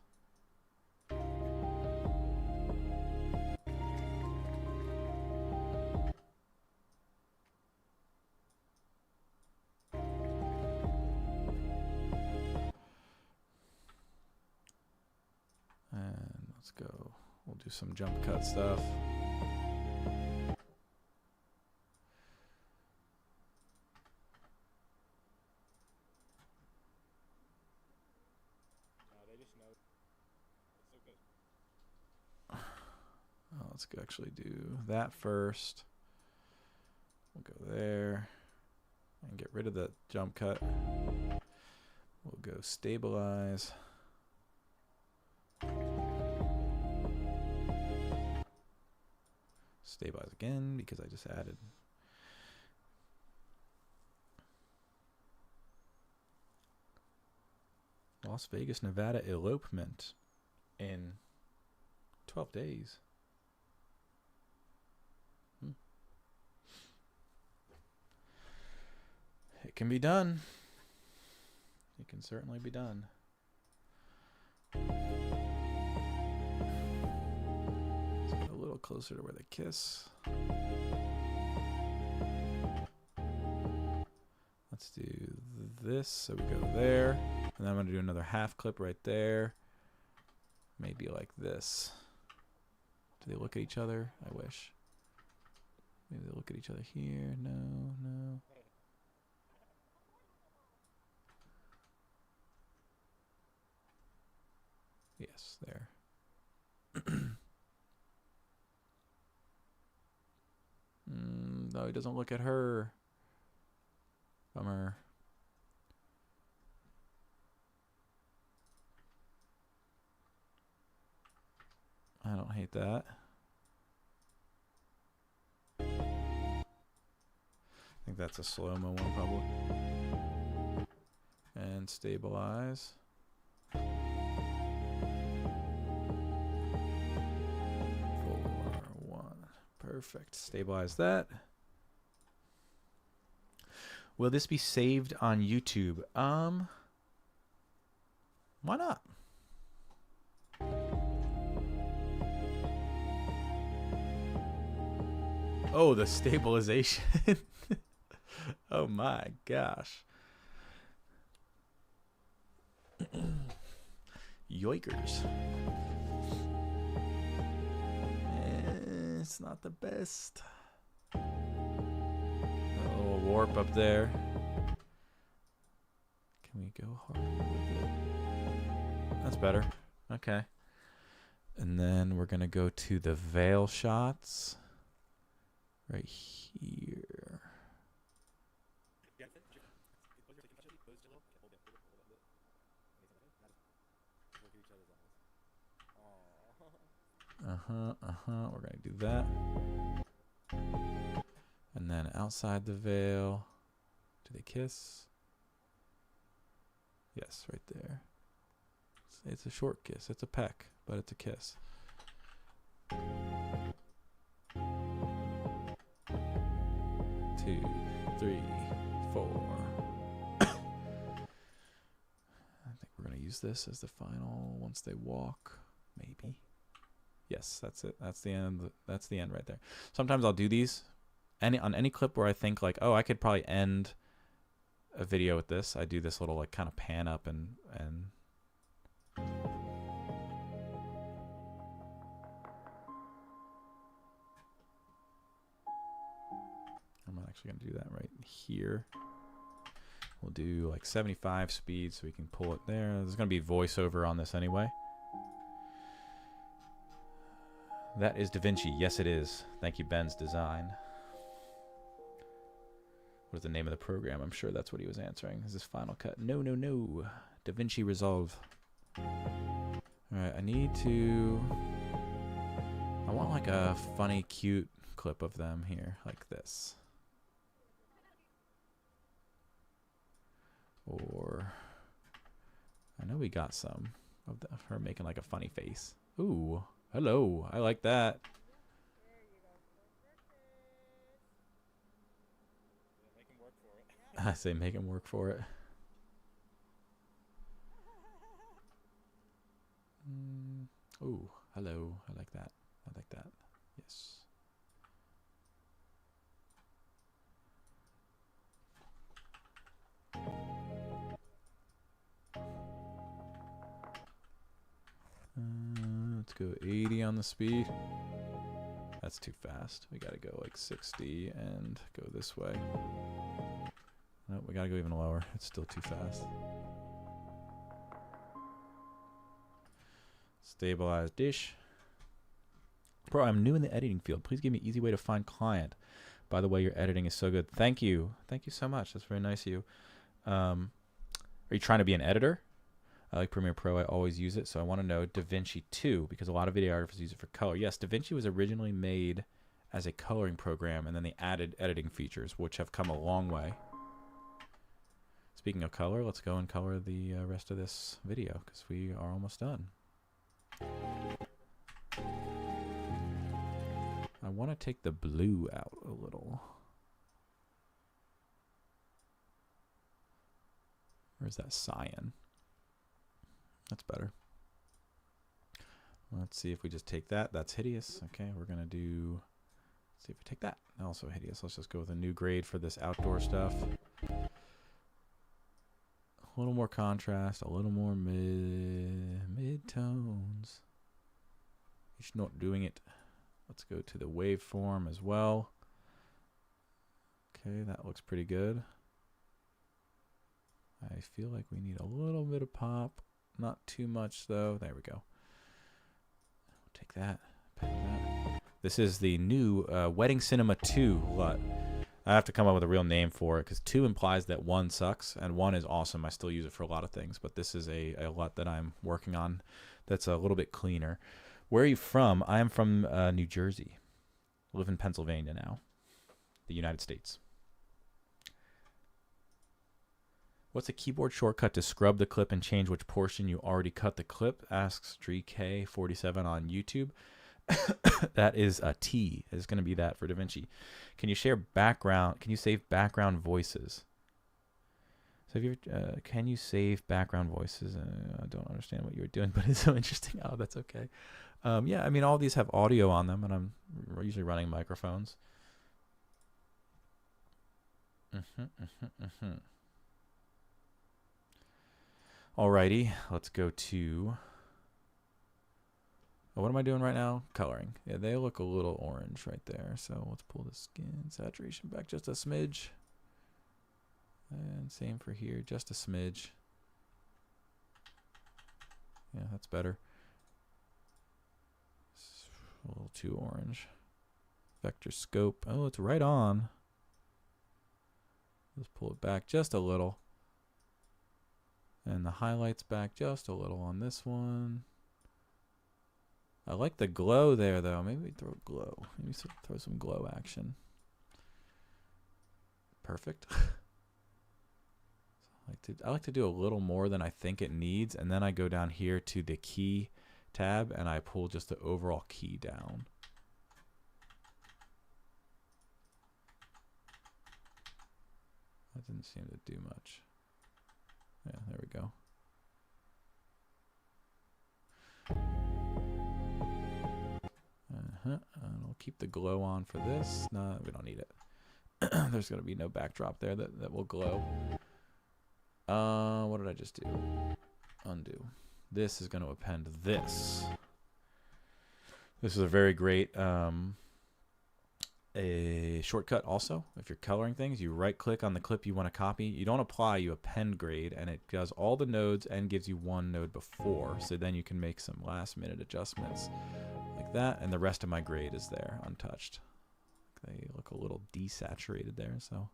And let's go. We'll do some jump cut stuff. Let's actually do that first. We'll go there and get rid of the jump cut. We'll go stabilize. Stabilize again because I just added. Las Vegas, Nevada elopement in 12 days. It can be done. It can certainly be done. Let's get a little closer to where they kiss. Let's do this. So we go there. And then I'm going to do another half clip right there. Maybe like this. Do they look at each other? I wish. Maybe they look at each other here. No, no. Yes, there. No, he doesn't look at her. Bummer. I don't hate that. I think that's a slow-mo one probably. And stabilize. 4, 1. Perfect. Stabilize that. Will this be saved on YouTube? Why not? Oh, the stabilization. Oh my gosh. Yoikers. It's not the best. A little warp up there. Can we go hard with it? That's better. Okay. And then we're going to go to the veil shots. Right here. We're going to do that. And then outside the veil. Do they kiss? Yes, right there. It's a short kiss. It's a peck, but it's a kiss. 2, 3, 4. I think we're going to use this as the final once they walk. Maybe. Yes, that's it. That's the end. That's the end right there. Sometimes I'll do these on any clip where I think like, oh, I could probably end a video with this. I do this little like kind of pan up and I'm actually going to do that right here. We'll do like 75 speed so we can pull it there. There's going to be voiceover on this anyway. That is DaVinci. Yes, it is. Thank you, Ben's Design. What is the name of the program? I'm sure that's what he was answering. Is this Final Cut? No, no, no. DaVinci Resolve. All right, I want like a funny, cute clip of them here, like this. Or, I know we got some of her making like a funny face. Ooh, hello. I like that. I say make him work for it. Ooh, hello. I like that. I like that. Yes. Let's go 80 on the speed. That's too fast. We gotta go like 60 and go this way. Nope, we gotta go even lower. It's still too fast. Stabilize dish. Bro, I'm new in the editing field. Please give me an easy way to find client. By the way, your editing is so good. Thank you. Thank you so much. That's very nice of you. Are you trying to be an editor? I like Premiere Pro. I always use it. So I want to know DaVinci 2 because a lot of videographers use it for color. Yes, DaVinci was originally made as a coloring program, and then the added editing features, which have come a long way. Speaking of color, let's go and color the rest of this video because we are almost done. I want to take the blue out a little. Where's that cyan? That's better. Let's see if we just take that. That's hideous. Okay, we're going to do... Let's see if we take that. Also hideous. Let's just go with a new grade for this outdoor stuff. A little more contrast, a little more mid-tones. It's not doing it. Let's go to the waveform as well. Okay, that looks pretty good. I feel like we need a little bit of pop. Not too much, though. There we go. Take that. Pack that. This is the new Wedding Cinema 2 LUT. I have to come up with a real name for it because 2 implies that 1 sucks and 1 is awesome. I still use it for a lot of things, but this is a LUT that I'm working on that's a little bit cleaner. Where are you from? I am from New Jersey. I live in Pennsylvania now, the United States. What's a keyboard shortcut to scrub the clip and change which portion you already cut the clip? Asks DreeK47 on YouTube. That is a T. It's going to be that for DaVinci. Can you share background? Can you save background voices? So if you can you save background voices? I don't understand what you were doing, but it's so interesting. Oh, that's okay. Yeah, I mean, all these have audio on them, and I'm usually running microphones. Alrighty, let's go to... Oh, what am I doing right now? Coloring. Yeah, they look a little orange right there. So let's pull the skin saturation back just a smidge. And same for here, just a smidge. Yeah, that's better. It's a little too orange. Vector scope. Oh, it's right on. Let's pull it back just a little. And the highlights back just a little on this one. I like the glow there, though. Maybe we throw glow. Maybe throw some glow action. Perfect. I like to do a little more than I think it needs, and then I go down here to the key tab, and I pull just the overall key down. That didn't seem to do much. Yeah, there we go. And I'll keep the glow on for this. No, we don't need it. There's going to be no backdrop there that will glow. What did I just do? Undo. This is going to append this. This is a very great a shortcut also. If you're coloring things, you right click on the clip you want to copy. You don't apply, you append grade, and it does all the nodes and gives you one node before. So then you can make some last minute adjustments like that, and the rest of my grade is there untouched. They look a little desaturated there, so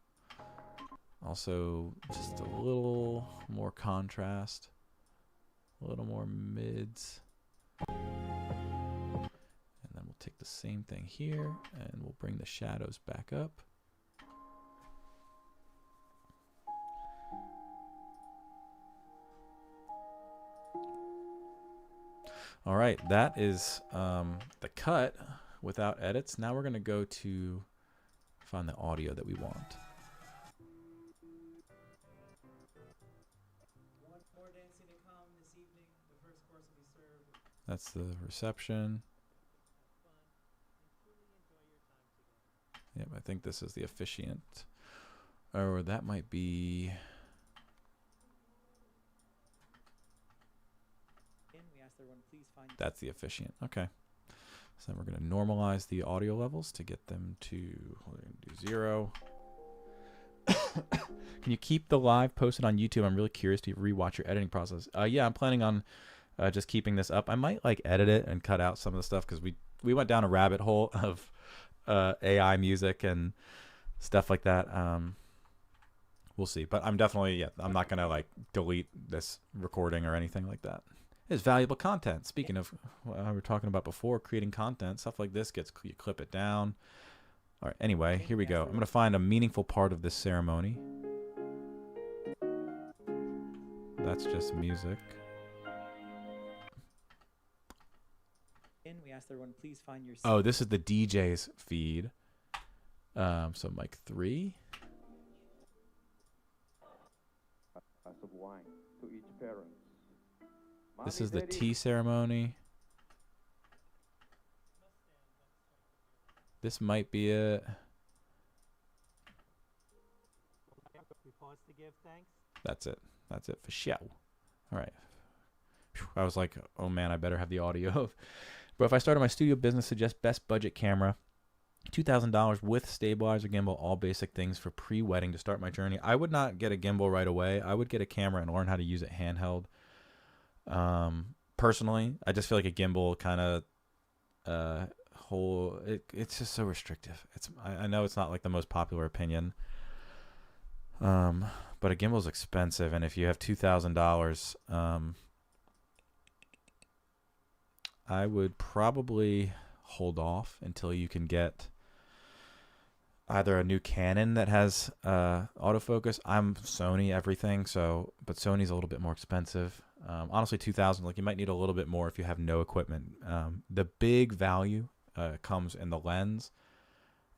also just a little more contrast, a little more mids. And then we'll take the same thing here and we'll bring the shadows back up. All right, that is the cut without edits. Now we're going to go to find the audio that we want. One more dancing to come this evening. The first course will be served. That's the reception. Yep, I think this is the officiant. Or that might be... That's the officiant. Okay. So then we're going to normalize the audio levels to get them to, we're going to do 0. Can you keep the live posted on YouTube? I'm really curious to rewatch your editing process. Yeah, I'm planning on just keeping this up. I might like edit it and cut out some of the stuff because we went down a rabbit hole of AI music and stuff like that. We'll see. But I'm definitely, yeah, I'm not going to like delete this recording or anything like that. It's valuable content. Speaking of what we were talking about before, creating content, stuff like this you clip it down. All right, anyway, here we go. I'm going to find a meaningful part of this ceremony. That's just music. We asked everyone, please find your seat. Oh, this is the DJ's feed. So mic 3. Glass of wine to each parent. This is the tea ceremony. This might be it. We pause to give thanks. That's it. That's it for show. All right. Whew, I was like, oh man, I better have the audio. But if I started my studio business, suggest best budget camera, $2,000 with stabilizer, gimbal, all basic things for pre-wedding to start my journey. I would not get a gimbal right away. I would get a camera and learn how to use it handheld. Personally, I just feel like a gimbal kind of it's just so restrictive. I know it's not like the most popular opinion. But a gimbal is expensive, and if you have $2,000, I would probably hold off until you can get either a new Canon that has autofocus. I'm Sony everything, but Sony's a little bit more expensive. Honestly, 2,000, like you might need a little bit more if you have no equipment. The big value comes in the lens,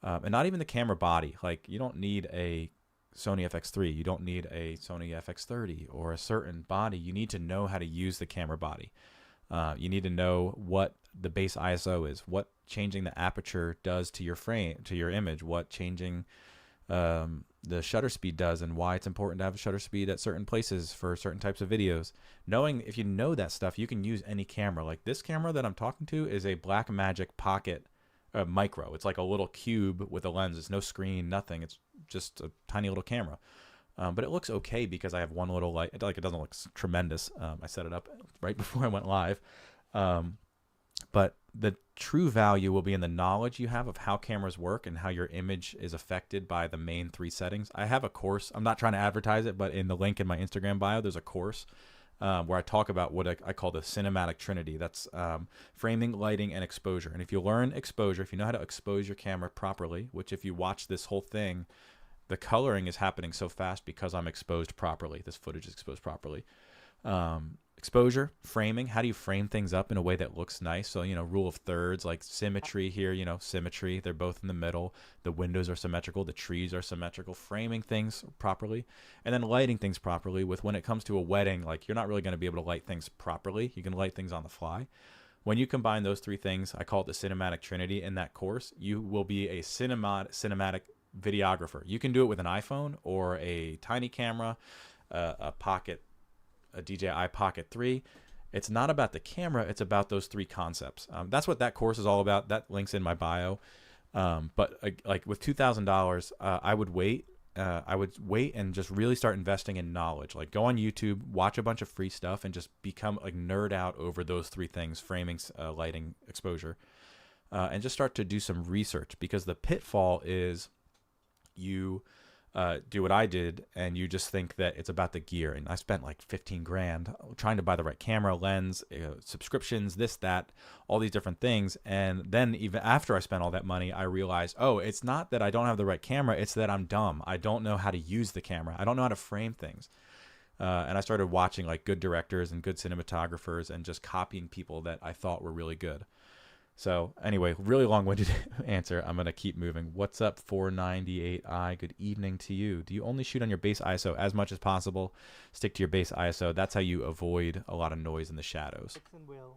and not even the camera body. Like you don't need a Sony FX3, you don't need a Sony FX30 or a certain body. You need to know how to use the camera body. You need to know what the base ISO is, what changing the aperture does to your frame, to your image, what changing the shutter speed does, and why it's important to have a shutter speed at certain places for certain types of videos. Knowing, if you know that stuff, you can use any camera. Like this camera that I'm talking to is a Blackmagic Pocket Micro. It's like a little cube with a lens. It's no screen, nothing. It's just a tiny little camera. But it looks okay because I have one little light. It doesn't look tremendous. I set it up right before I went live. But the true value will be in the knowledge you have of how cameras work and how your image is affected by the main 3 settings. I have a course. I'm not trying to advertise it, but in the link in my Instagram bio, there's a course where I talk about what I call the cinematic trinity. That's framing, lighting, and exposure. And if you learn exposure, if you know how to expose your camera properly, which if you watch this whole thing, the coloring is happening so fast because I'm exposed properly. This footage is exposed properly. Exposure, framing, how do you frame things up in a way that looks nice? So, rule of thirds, like symmetry here, symmetry, they're both in the middle. The windows are symmetrical, the trees are symmetrical, framing things properly, and then lighting things properly with when it comes to a wedding, like you're not really going to be able to light things properly. You can light things on the fly. When you combine those 3 things, I call it the cinematic trinity in that course, you will be a cinematic videographer. You can do it with an iPhone or a tiny camera, a DJI Pocket 3. It's not about the camera, it's about those 3 concepts. That's what that course is all about. That link's in my bio. But like with $2,000, I would wait. I would wait and just really start investing in knowledge. Like go on YouTube, watch a bunch of free stuff, and just become like nerd out over those 3 things: framing, lighting, exposure, and just start to do some research. Because the pitfall is you do what I did and you just think that it's about the gear. And I spent like 15 grand trying to buy the right camera, lens, subscriptions, this, that, all these different things. And then even after I spent all that money, I realized, oh, it's not that I don't have the right camera. It's that I'm dumb. I don't know how to use the camera. I don't know how to frame things. And I started watching like good directors and good cinematographers and just copying people that I thought were really good. So anyway, really long-winded answer. I'm going to keep moving. What's up, 498i? Good evening to you. Do you only shoot on your base ISO as much as possible? Stick to your base ISO. That's how you avoid a lot of noise in the shadows. All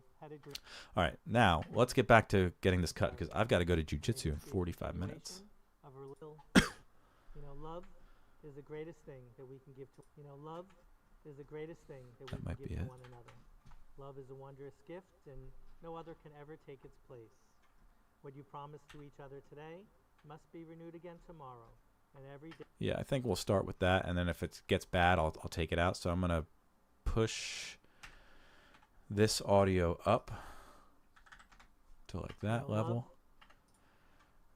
right, now let's get back to getting this cut because I've got to go to jiu-jitsu in 45 minutes. Love is the greatest thing that we can give to, love is the greatest thing that we That might can be give to it. one another. Love is a wondrous gift, and no other can ever take its place. What you promise to each other today must be renewed again tomorrow, and every day. Yeah, I think we'll start with that, and then if it gets bad, I'll take it out. So I'm gonna push this audio up to like that level.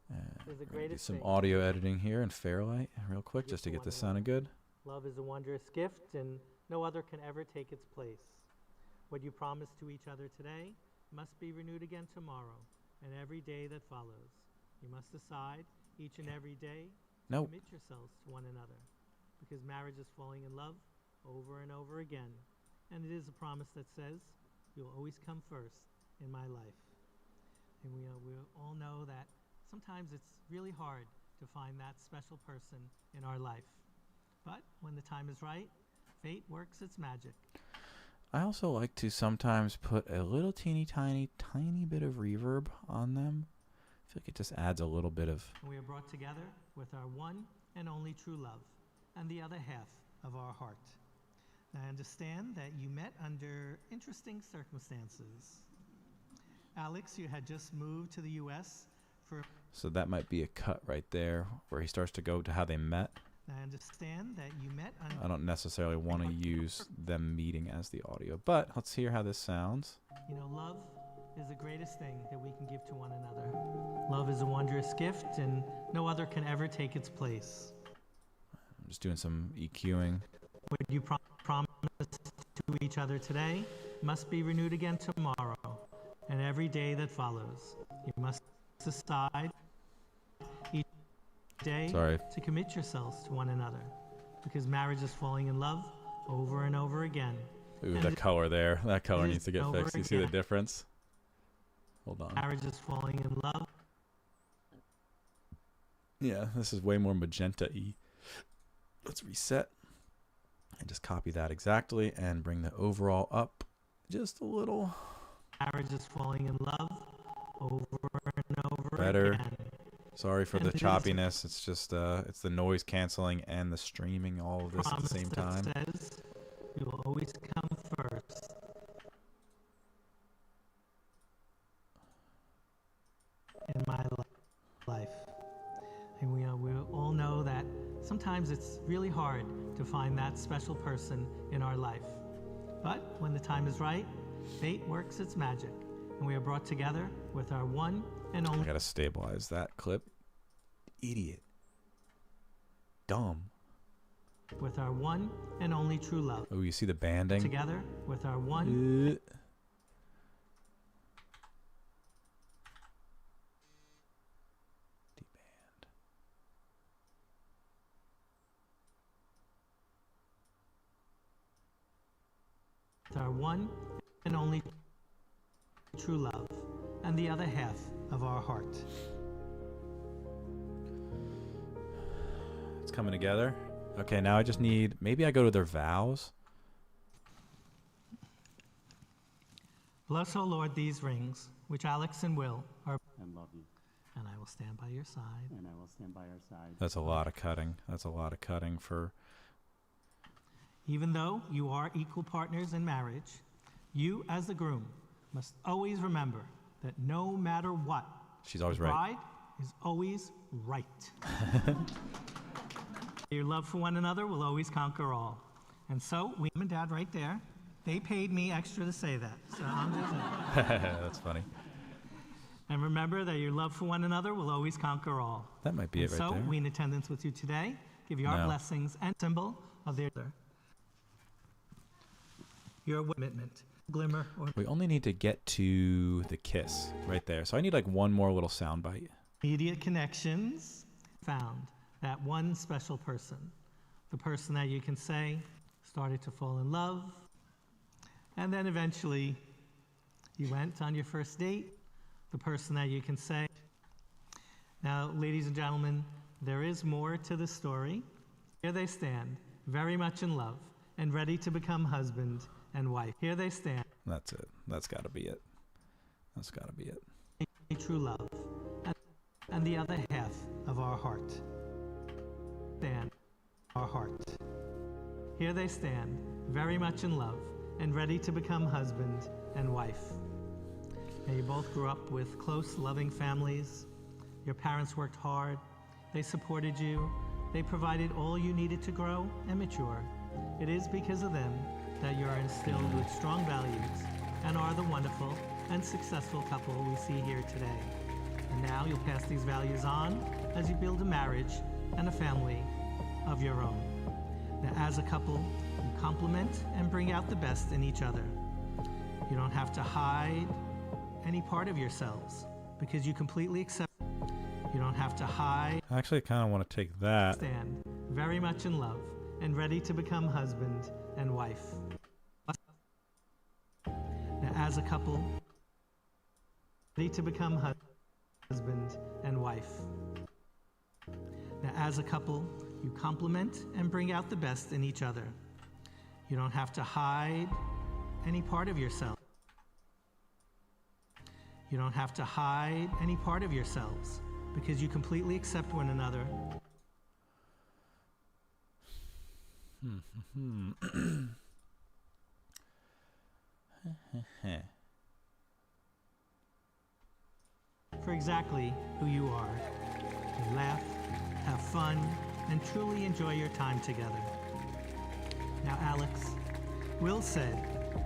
And we're gonna do some audio editing here in Fairlight real quick just to get this sounding good. Love is a wondrous gift, and no other can ever take its place. What you promise to each other today must be renewed again tomorrow and every day that follows. You must decide each and every day to Nope. commit yourselves to one another, because marriage is falling in love over and over again, and it is a promise that says you'll always come first in my life. And we all know that sometimes it's really hard to find that special person in our life. But when the time is right, fate works its magic. I also like to sometimes put a little teeny tiny bit of reverb on them. I feel like it just adds a little bit of... And we are brought together with our one and only true love and the other half of our heart. Now, I understand that you met under interesting circumstances. Alex, you had just moved to the U.S. for... So that might be a cut right there where he starts to go to how they met. I understand that you met under... I don't necessarily want to use them meeting as the audio, but let's hear how this sounds. You know, love is the greatest thing that we can give to one another. Love is a wondrous gift, and no other can ever take its place. I'm just doing some EQing. What you promise to each other today must be renewed again tomorrow, and every day that follows. You must decide each day to commit yourselves to one another, because marriage is falling in love over and over again. Ooh, And that color there. That color needs to get over fixed. You see the again. difference? Hold on. Marriage is falling in love. Yeah, this is way more magenta-y. Let's reset. And just copy that exactly and bring the overall up just a little. Marriage is falling in love over and over Better. again. Sorry for And the it is choppiness. It's just it's the noise canceling and the streaming all of this at the Promise same that time. says you will always come first. In my life. And we all know that sometimes it's really hard to find that special person in our life. But when the time is right, fate works its magic, and we are brought together with our one and I only gotta stabilize that clip. Idiot. Dumb. with our one and only true love. Oh, you see the banding? Together with our one D-band. with our one and only true love and the other half of our heart. It's coming together. Okay, now I just need... Maybe I go to their vows. Bless, O Lord, these rings, which Alex and Will are, and love you, and I will stand by your side. and I will stand by your side. That's a lot of cutting. That's a lot of cutting for... Even though you are equal partners in marriage, you as the groom must always remember that no matter what, She's always the right. bride is always right. Your love for one another will always conquer all. And so, we, Mom and Dad right there, they paid me extra to say that. So I'm just That's funny. And remember that your love for one another will always conquer all. That might be And it right so, there. we in attendance with you today give you our No. blessings and symbol of their your commitment, glimmer, or We only need to get to the kiss right there. So I need like one more little sound bite. immediate connections. Found that one special person, the person that you can say started to fall in love, and then eventually you went on your first date, the person that you can say. Now, ladies and gentlemen, there is more to the story. Here they stand, very much in love and ready to become husband and wife. Here they stand, That's it. That's got to be it. That's got to be it. true love, and the other half of our heart. Stand, our heart. Here they stand, very much in love and ready to become husband and wife. Now, you both grew up with close, loving families. Your parents worked hard. They supported you. They provided all you needed to grow and mature. It is because of them that you are instilled with strong values and are the wonderful and successful couple we see here today. And now you'll pass these values on as you build a marriage and a family of your own. Now, as a couple, you complement and bring out the best in each other. You don't have to hide any part of yourselves because you completely accept. You don't have to hide. I actually kind of want to take that. Stand very much in love and ready to become husband and wife. Now, as a couple, ready to become husband and wife. Now, as a couple, you complement and bring out the best in each other. You don't have to hide any part of yourself. You don't have to hide any part of yourselves because you completely accept one another. For exactly who you are. You laugh, have fun, and truly enjoy your time together. Now, Alex, Will said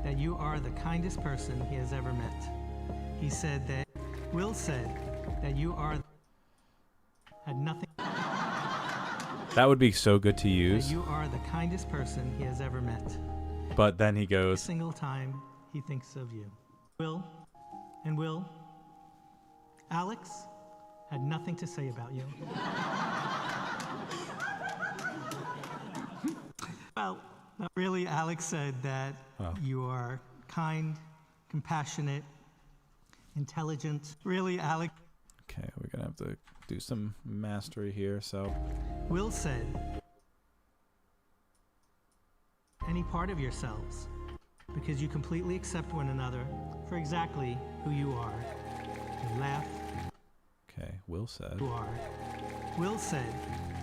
that you are the kindest person he has ever met. He said that Will said that you are had nothing. That would be so good to That use. you are the kindest person he has ever met. But then he Every goes, single time he thinks of you. Will, Alex had nothing to say about you. Well, not really. Alex said that you are kind, compassionate, intelligent. Really, Alex. okay, we're going to have to do some mastery here. So Will said, any part of yourselves, because you completely accept one another for exactly who you are. You laugh, okay, Will said. you are. Will said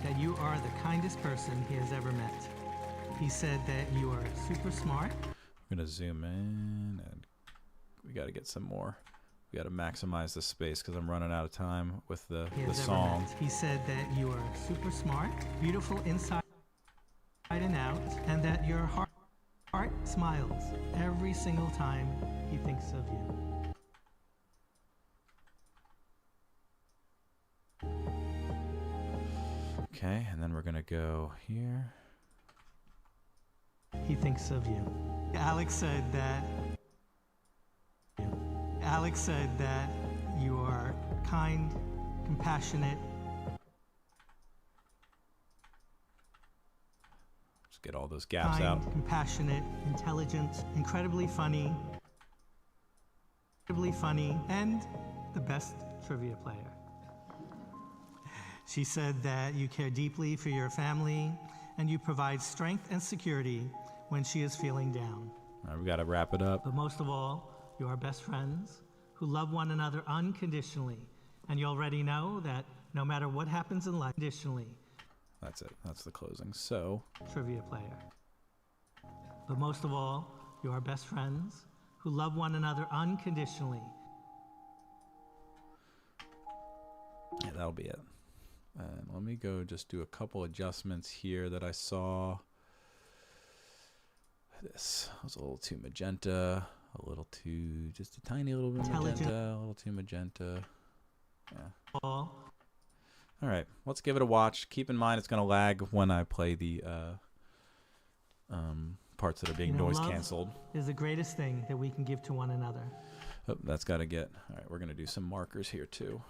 that you are the kindest person he has ever met. He said that you are super smart. We're going to zoom in and we got to get some more. We got to maximize the space because I'm running out of time with the He has ever song. met. He said that you are super smart, beautiful inside and out, and that your heart smiles every single time he thinks of you. Okay, and then we're going to go here. He thinks of you. Alex said that you are kind, compassionate. Just get all those gaps out. Compassionate, intelligent, incredibly funny, and the best trivia player. She said that you care deeply for your family and you provide strength and security when she is feeling down. All right, we got to wrap it up. But most of all, you are best friends who love one another unconditionally. And you already know that no matter what happens in life, conditionally, That's it. That's the closing. So, trivia player. But most of all, you are best friends who love one another unconditionally. yeah, that'll be it. And let me go just do a couple adjustments here that I saw. This was a little too magenta, a little too, just a tiny little bit Intelligent. magenta, a little too magenta. Yeah. All All right, let's give it a watch. Keep in mind it's going to lag when I play the parts that are being noise love canceled. is the greatest thing that we can give to one another. Oh, that's got to get. All right, we're going to do some markers here too,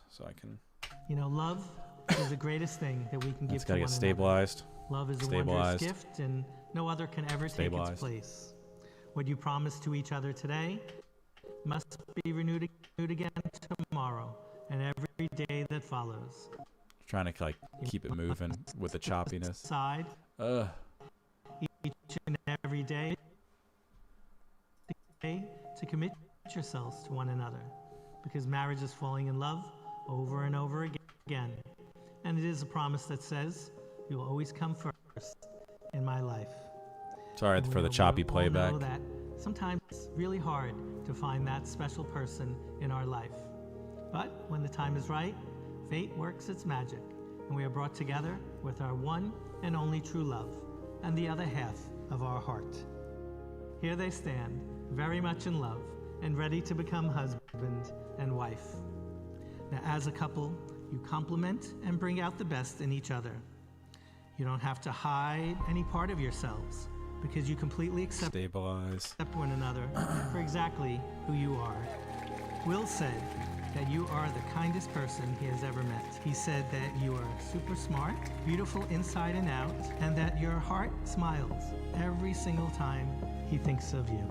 so I can. You know, love is the greatest thing that we can That's give to got to one get another. stabilized. Love is a Stabilized. wondrous gift, and no other can ever take Stabilized. its place. What you promise to each other today must be renewed again tomorrow and every day that follows. Trying to like keep it moving with the choppiness. Side each and every day to commit yourselves to one another, because marriage is falling in love over and over again. And it is a promise that says, you will always come first in my life. Sorry And for the we choppy all playback. know that sometimes it's really hard to find that special person in our life. But when the time is right, fate works its magic, and we are brought together with our one and only true love, and the other half of our heart. Here they stand, very much in love, and ready to become husband and wife. Now, as a couple, you complement and bring out the best in each other. You don't have to hide any part of yourselves, because you completely accept Stabilize. one another for exactly who you are. Will said that you are the kindest person he has ever met. He said that you are super smart, beautiful inside and out, and that your heart smiles every single time he thinks of you.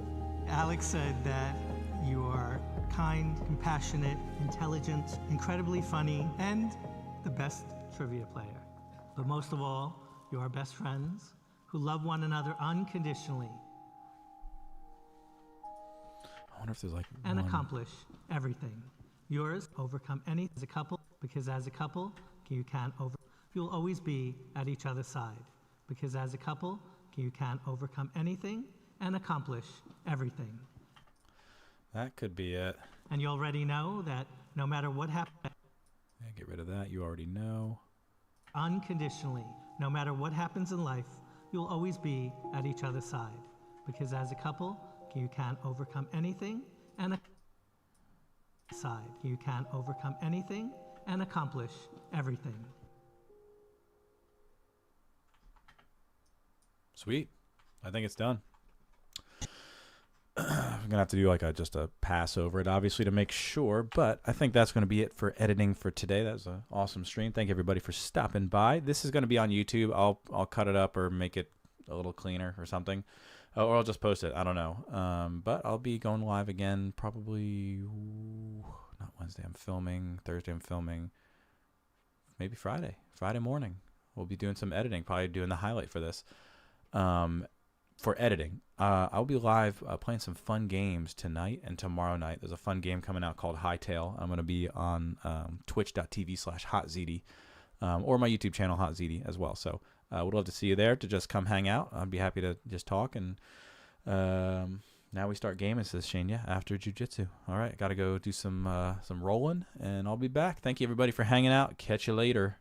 Alex said that you are kind, compassionate, intelligent, incredibly funny, and the best trivia player. But most of all, you are best friends who love one another unconditionally I wonder if there's like and one. accomplish everything. Yours, overcome anything as a couple, because as a couple, you can't you'll always be at each other's side, because as a couple, you can't overcome anything and accomplish everything. That could be it. And you already know that no matter what happens, Yeah, get rid of that. You already know. unconditionally, no matter what happens in life, you'll always be at each other's side, because as a couple, you can't overcome anything and you can't overcome anything and accomplish everything. Sweet. I think it's done. I'm gonna have to do like just a pass over it, obviously, to make sure. But I think that's gonna be it for editing for today. That was an awesome stream. Thank everybody for stopping by. This is gonna be on YouTube. I'll cut it up or make it a little cleaner or something, or I'll just post it. I don't know. But I'll be going live again probably not Wednesday. I'm filming Thursday. I'm filming maybe Friday. Friday morning. We'll be doing some editing. Probably doing the highlight for this. For editing, I'll be live playing some fun games tonight and tomorrow night. There's a fun game coming out called Hightail. I'm going to be on twitch.tv/HotZD or my YouTube channel HotZD as well. So would love to see you there to just come hang out. I'd be happy to just talk. And now we start gaming, says Shane. Yeah, after jiu-jitsu. All right, got to go do some rolling, and I'll be back. Thank you, everybody, for hanging out. Catch you later.